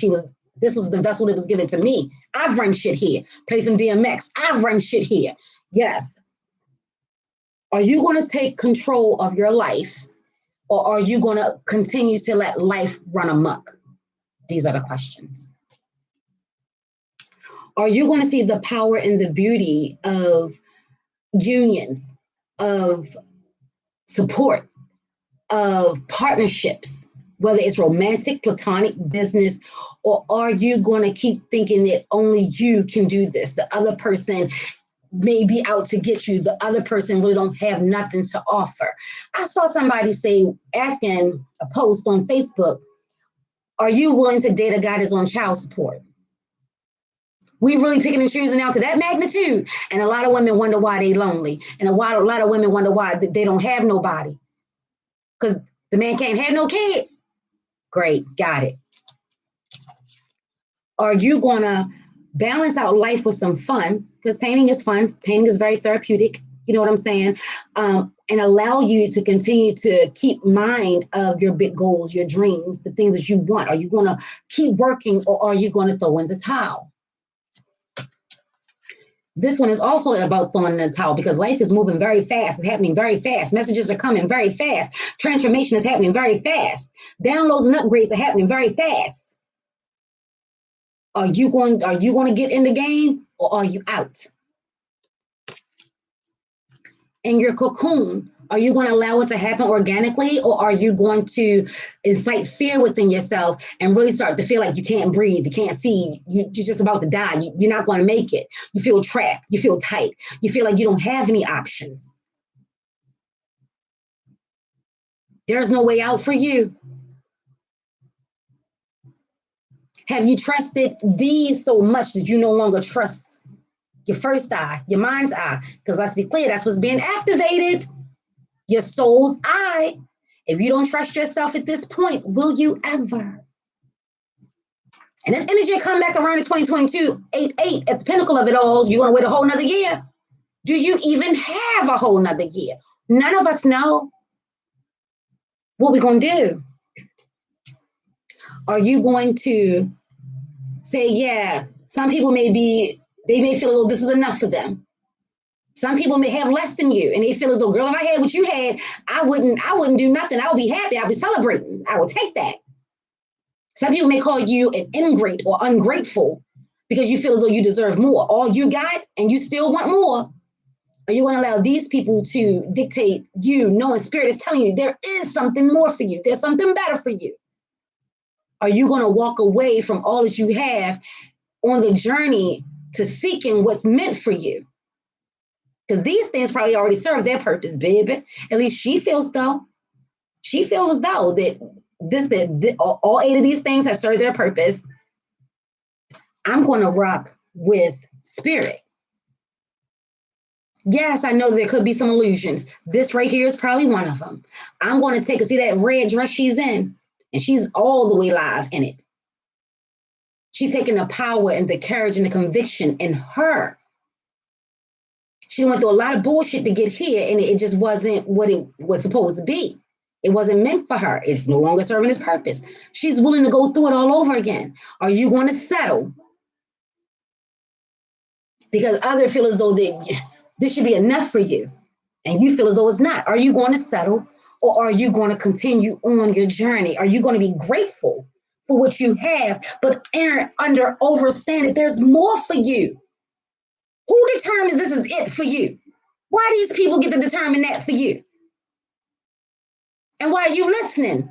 This was the vessel that was given to me. I've run shit here. Play some DMX. I've run shit here. Yes. Are you going to take control of your life, or are you going to continue to let life run amok? These are the questions. Are you going to see the power and the beauty of unions, of support, of partnerships, whether it's romantic, platonic, business, or are you going to keep thinking that only you can do this? The other person may be out to get you. The other person really don't have nothing to offer. I saw somebody say, asking a post on Facebook, are you willing to date a guy that's on child support? We really picking and choosing out to that magnitude. And a lot of women wonder why they lonely. And a lot of women wonder why they don't have nobody. Because the man can't have no kids. Great, got it. Are you going to balance out life with some fun? Because painting is fun. Painting is very therapeutic. You know what I'm saying? And allow you to continue to keep mind of your big goals, your dreams, the things that you want. Are you going to keep working, or are you going to throw in the towel? This one is also about throwing in the towel because life is moving very fast. It's happening very fast. Messages are coming very fast. Transformation is happening very fast. Downloads and upgrades are happening very fast. Are you going to get in the game, or are you out? In your cocoon, are you going to allow it to happen organically, or are you going to incite fear within yourself and really start to feel like you can't breathe, you can't see, you're just about to die, you're not going to make it, you feel trapped, you feel tight, you feel like you don't have any options? There's no way out for you. Have you trusted these so much that you no longer trust your first eye, your mind's eye? Because let's be clear, that's what's being activated. Your soul's eye. If you don't trust yourself at this point, will you ever? And this energy will come back around in 2022, 8-8 at the pinnacle of it all. You're going to wait a whole nother year. Do you even have a whole nother year? None of us know. What we going to do? Are you going to say, yeah, some people they may feel as though this is enough for them. Some people may have less than you, and they feel as though, girl, if I had what you had, I wouldn't do nothing. I would be happy. I'd be celebrating. I would take that. Some people may call you an ingrate or ungrateful because you feel as though you deserve more. All you got, and you still want more. Are you going to allow these people to dictate you, knowing spirit is telling you there is something more for you? There's something better for you. Are you going to walk away from all that you have on the journey to seeking what's meant for you? Because these things probably already serve their purpose, baby. At least she feels though. She feels as though that all 8 of these things have served their purpose. I'm going to rock with spirit. Yes, I know there could be some illusions. This right here is probably one of them. I'm going to see that red dress she's in, and she's all the way live in it. She's taking the power and the courage and the conviction in her. She went through a lot of bullshit to get here, and it just wasn't what it was supposed to be. It wasn't meant for her. It's no longer serving its purpose. She's willing to go through it all over again. Are you going to settle? Because others feel as though this should be enough for you, and you feel as though it's not. Are you going to settle, or are you going to continue on your journey? Are you going to be grateful for what you have, but understand that there's more for you? Who determines this is it for you? Why these people get to determine that for you? And why are you listening?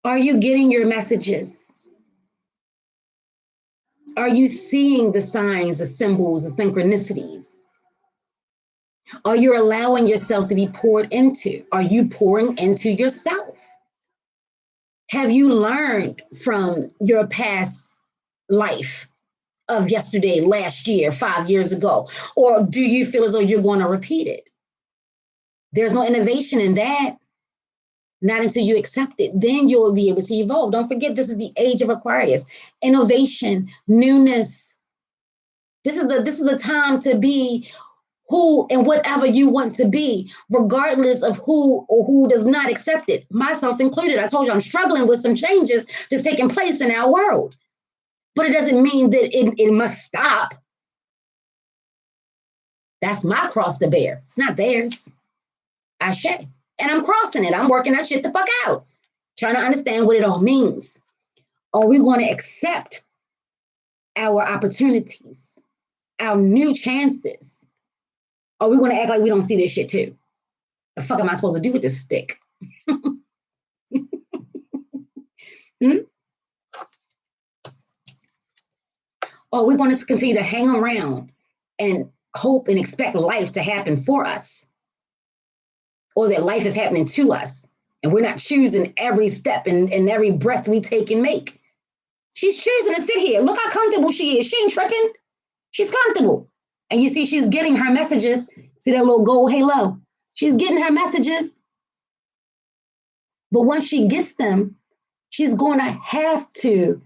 Are you getting your messages? Are you seeing the signs, the symbols, the synchronicities? Are you allowing yourself to be poured into? Are you pouring into yourself? Have you learned from your past life of yesterday, last year, 5 years ago? Or do you feel as though you're going to repeat it? There's no innovation in that. Not until you accept it. Then you'll be able to evolve. Don't forget, this is the age of Aquarius. Innovation, newness. This is the time to be who and whatever you want to be, regardless of who or who does not accept it, myself included. I told you I'm struggling with some changes that's taking place in our world. But it doesn't mean that it must stop. That's my cross to bear. It's not theirs. Ashe. And I'm crossing it. I'm working that shit the fuck out. Trying to understand what it all means. Are we going to accept our opportunities, our new chances? Are we going to act like we don't see this shit too? The fuck am I supposed to do with this stick? Or are we going to continue to hang around and hope and expect life to happen for us? Or that life is happening to us, and we're not choosing every step and every breath we take and make. She's choosing to sit here. Look how comfortable she is. She ain't tripping. She's comfortable. And you see, she's getting her messages. See that little gold halo? She's getting her messages. But once she gets them, she's going to have to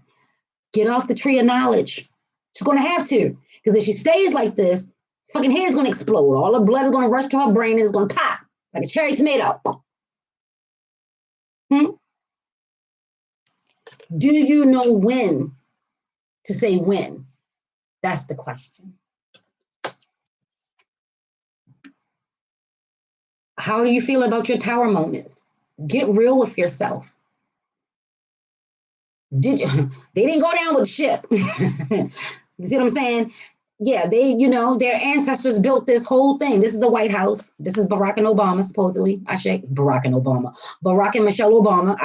get off the tree of knowledge. She's going to have to. Because if she stays like this, fucking head's going to explode. All the blood is going to rush to her brain and it's going to pop like a cherry tomato. Do you know when to say when? That's the question. How do you feel about your tower moments? Get real with yourself. Did you? They didn't go down with the ship. You see what I'm saying? Yeah, they, their ancestors built this whole thing. This is the White House. This is Barack and Obama, supposedly. Barack and Obama. Barack and Michelle Obama,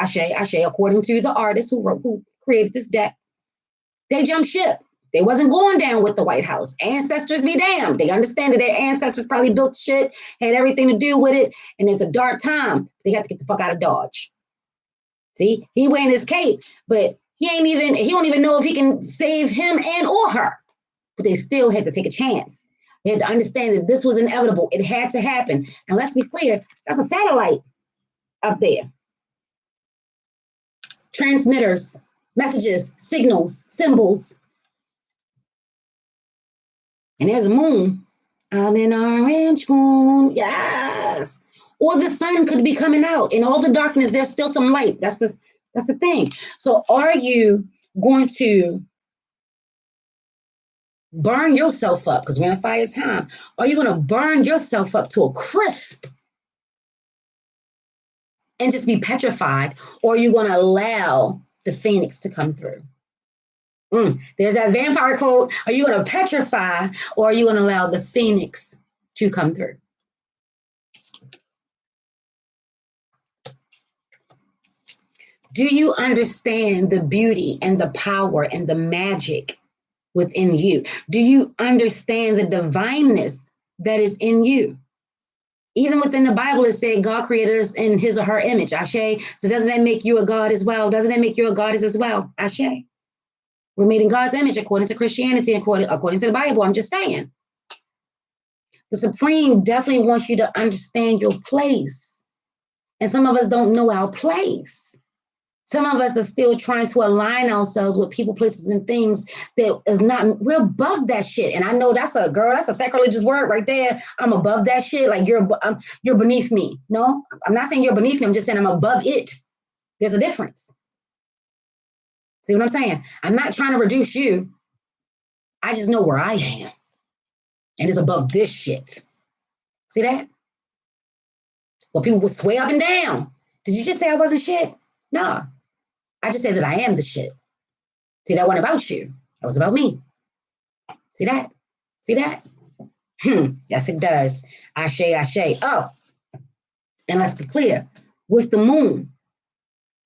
according to the artist who created this deck. They jumped ship. They wasn't going down with the White House. Ancestors be damned. They understand that their ancestors probably built shit, had everything to do with it, and it's a dark time. They got to get the fuck out of Dodge. See, he wearing his cape, but he don't even know if he can save him and or her. But they still had to take a chance. They had to understand that this was inevitable. It had to happen. And let's be clear, that's a satellite up there. Transmitters, messages, signals, symbols. And there's a moon. I'm an orange moon. Yes. Or the sun could be coming out. In all the darkness, there's still some light. That's the thing. So are you going to burn yourself up? Because we're in a fire time. Are you going to burn yourself up to a crisp and just be petrified? Or are you going to allow the phoenix to come through? There's that vampire quote. Are you going to petrify, or are you going to allow the phoenix to come through? Do you understand the beauty and the power and the magic within you? Do you understand the divineness that is in you? Even within the Bible, it said God created us in his or her image. Ashe. So doesn't that make you a God as well? Doesn't that make you a goddess as well? Ashe. We're made in God's image according to Christianity, according to the Bible. I'm just saying. The Supreme definitely wants you to understand your place. And some of us don't know our place. Some of us are still trying to align ourselves with people, places, and things that is not, we're above that shit. And I know that's a sacrilegious word right there. I'm above that shit. Like you're beneath me. No, I'm not saying you're beneath me. I'm just saying I'm above it. There's a difference. See what I'm saying? I'm not trying to reduce you. I just know where I am. And it's above this shit. See that? Well, people will sway up and down. Did you just say I wasn't shit? No. I just said that I am the shit. See, that wasn't about you. That was about me. See that? See that? Yes, it does. Ashe, ashe. Oh, and let's be clear. With the moon,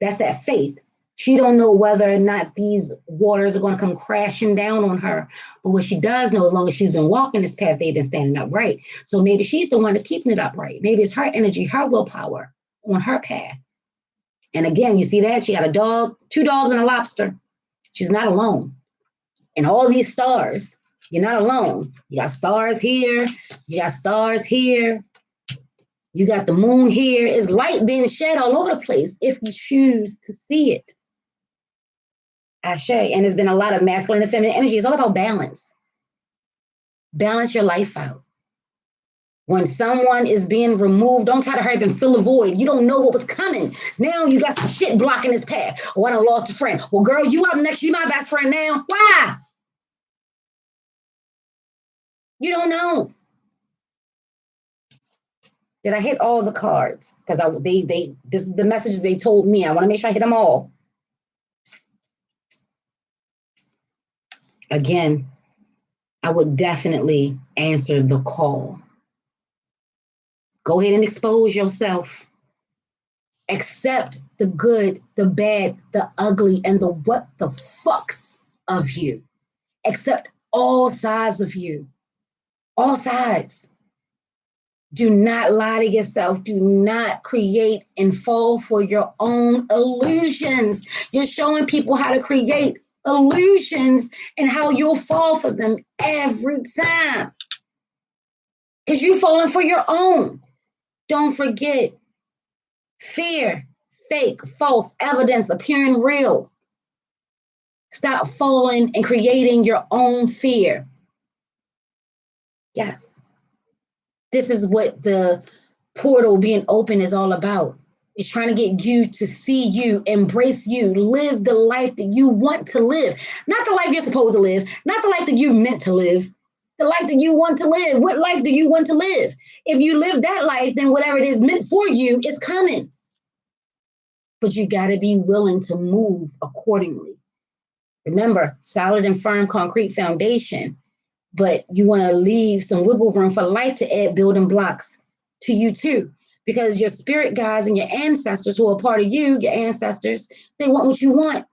that's that faith. She don't know whether or not these waters are going to come crashing down on her. But what she does know, as long as she's been walking this path, they've been standing upright. So maybe she's the one that's keeping it upright. Maybe it's her energy, her willpower on her path. And again, you see that? She got a dog, 2 dogs, and a lobster. She's not alone. And all these stars, you're not alone. You got stars here. You got stars here. You got the moon here. It's light being shed all over the place if you choose to see it. Ashe. And there's been a lot of masculine and feminine energy. It's all about balance. Balance your life out. When someone is being removed, don't try to hurry up and fill a void. You don't know what was coming. Now you got some shit blocking his path. Oh, I done lost a friend. Well, girl, you up next. You my best friend now. Why? You don't know. Did I hit all the cards? Because this is the message they told me. I want to make sure I hit them all. Again, I would definitely answer the call. Go ahead and expose yourself. Accept the good, the bad, the ugly, and the what the fucks of you. Accept all sides of you. All sides. Do not lie to yourself. Do not create and fall for your own illusions. You're showing people how to create illusions and how you'll fall for them every time. Because you're falling for your own. Don't forget, fear, fake, false, evidence appearing real. Stop falling and creating your own fear. Yes. This is what the portal being open is all about. It's trying to get you to see you, embrace you, live the life that you want to live. Not the life you're supposed to live, not the life that you're meant to live, the life that you want to live. What life do you want to live? If you live that life, then whatever it is meant for you is coming. but you got to be willing to move accordingly. Remember, solid and firm concrete foundation, but you want to leave some wiggle room for life to add building blocks to you too. Because your spirit guides and your ancestors who are part of you, your ancestors, they want what you want.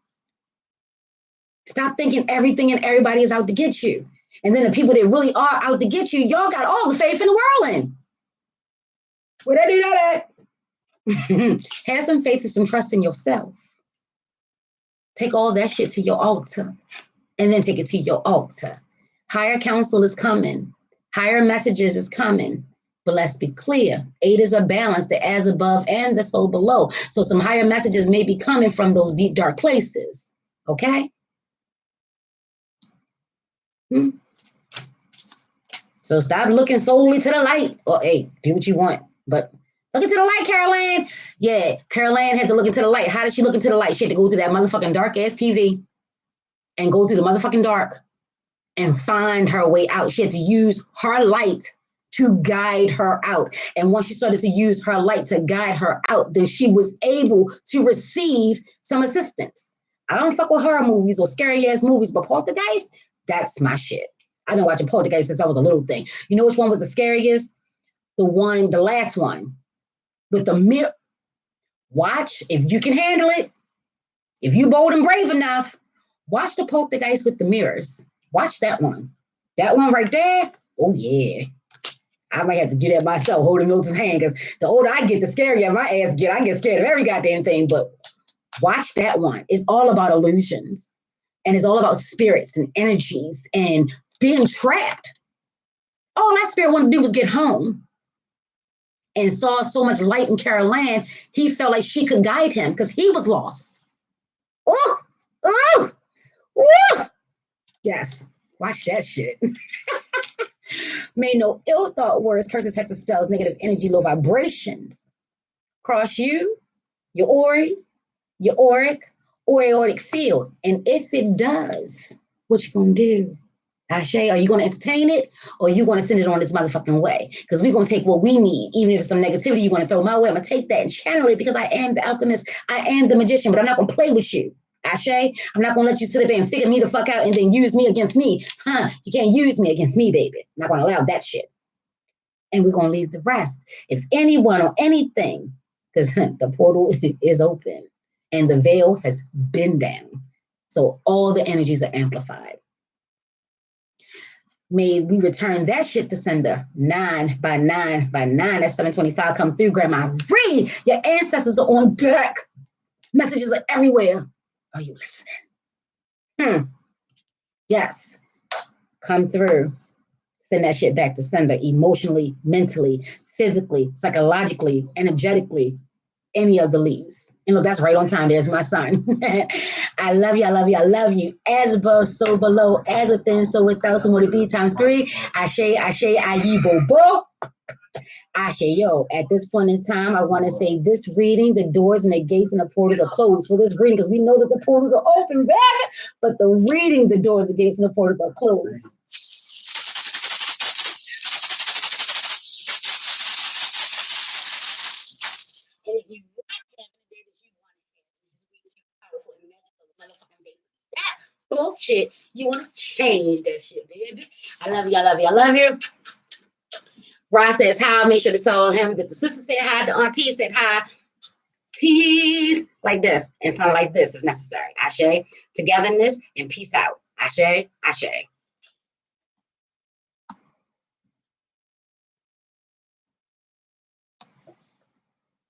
Stop thinking everything and everybody is out to get you. And then the people that really are out to get you, y'all got all the faith in the world in. Where they do that at? Have some faith and some trust in yourself. Take all that shit to your altar and then take it to your altar. Higher counsel is coming. Higher messages is coming. But let's be clear. 8 is a balance, the as above and the so below. So some higher messages may be coming from those deep, dark places. Okay? So stop looking solely to the light. Or, hey, do what you want. But look into the light, Caroline. Yeah, Caroline had to look into the light. How did she look into the light? She had to go through that motherfucking dark-ass TV and go through the motherfucking dark and find her way out. She had to use her light to guide her out. And once she started to use her light to guide her out, then she was able to receive some assistance. I don't fuck with horror movies or scary-ass movies, but Poltergeist, that's my shit. I've been watching Poltergeist since I was a little thing. You know which one was the scariest? The last one with the mirror. Watch, if you can handle it, if you're bold and brave enough, watch the Poltergeist with the mirrors. Watch that one. That one right there, oh yeah. I might have to do that myself, holding Milton's hand, because the older I get, the scarier my ass get. I get scared of every goddamn thing, but watch that one. It's all about illusions, and it's all about spirits and energies and being trapped. All that spirit wanted to do was get home and saw so much light in Caroline, he felt like she could guide him because he was lost. Oh, oh, oh. Yes, watch that shit. May no ill thought, words, curses, hexes, spells, negative energy, low vibrations cross you, your ori, your auric, or aortic field. And if it does, what you gonna do? Ashe, are you gonna entertain it, or are you gonna send it on this motherfucking way? Because we're gonna take what we need, even if it's some negativity you want to throw my way. I'm gonna take that and channel it because I am the alchemist, I am the magician, but I'm not gonna play with you. Ashe, I'm not gonna let you sit up there and figure me the fuck out and then use me against me. You can't use me against me, baby. I'm not gonna allow that shit. And we're gonna leave the rest. If anyone or anything, because the portal is open and the veil has been down, so all the energies are amplified. May we return that shit to sender. 9 by 9 by 9. That's 725. Come through, Grandma. Read. Your ancestors are on deck. Messages are everywhere. Are you listening? Yes. Come through. Send that shit back to sender emotionally, mentally, physically, psychologically, energetically, any of the leaves. And look, that's right on time. There's my son. I love you. I love you. I love you. As above, so below, as within, so without. So would it be times 3? Ashe, ashe, ayi, bo, bo. Ashe, yo, at this point in time, I want to say this reading, the doors and the gates and the portals are closed for this reading because we know that the portals are open, baby. But the reading, the doors, the gates, and the portals are closed. And if you bullshit, you want to change that shit, baby. I love you. I love you. I love you. Ross says hi. Make sure to tell him that the sister said hi, the auntie said hi. Peace, like this, and something like this if necessary. Ashe, togetherness, and peace out. Ashe, ashe.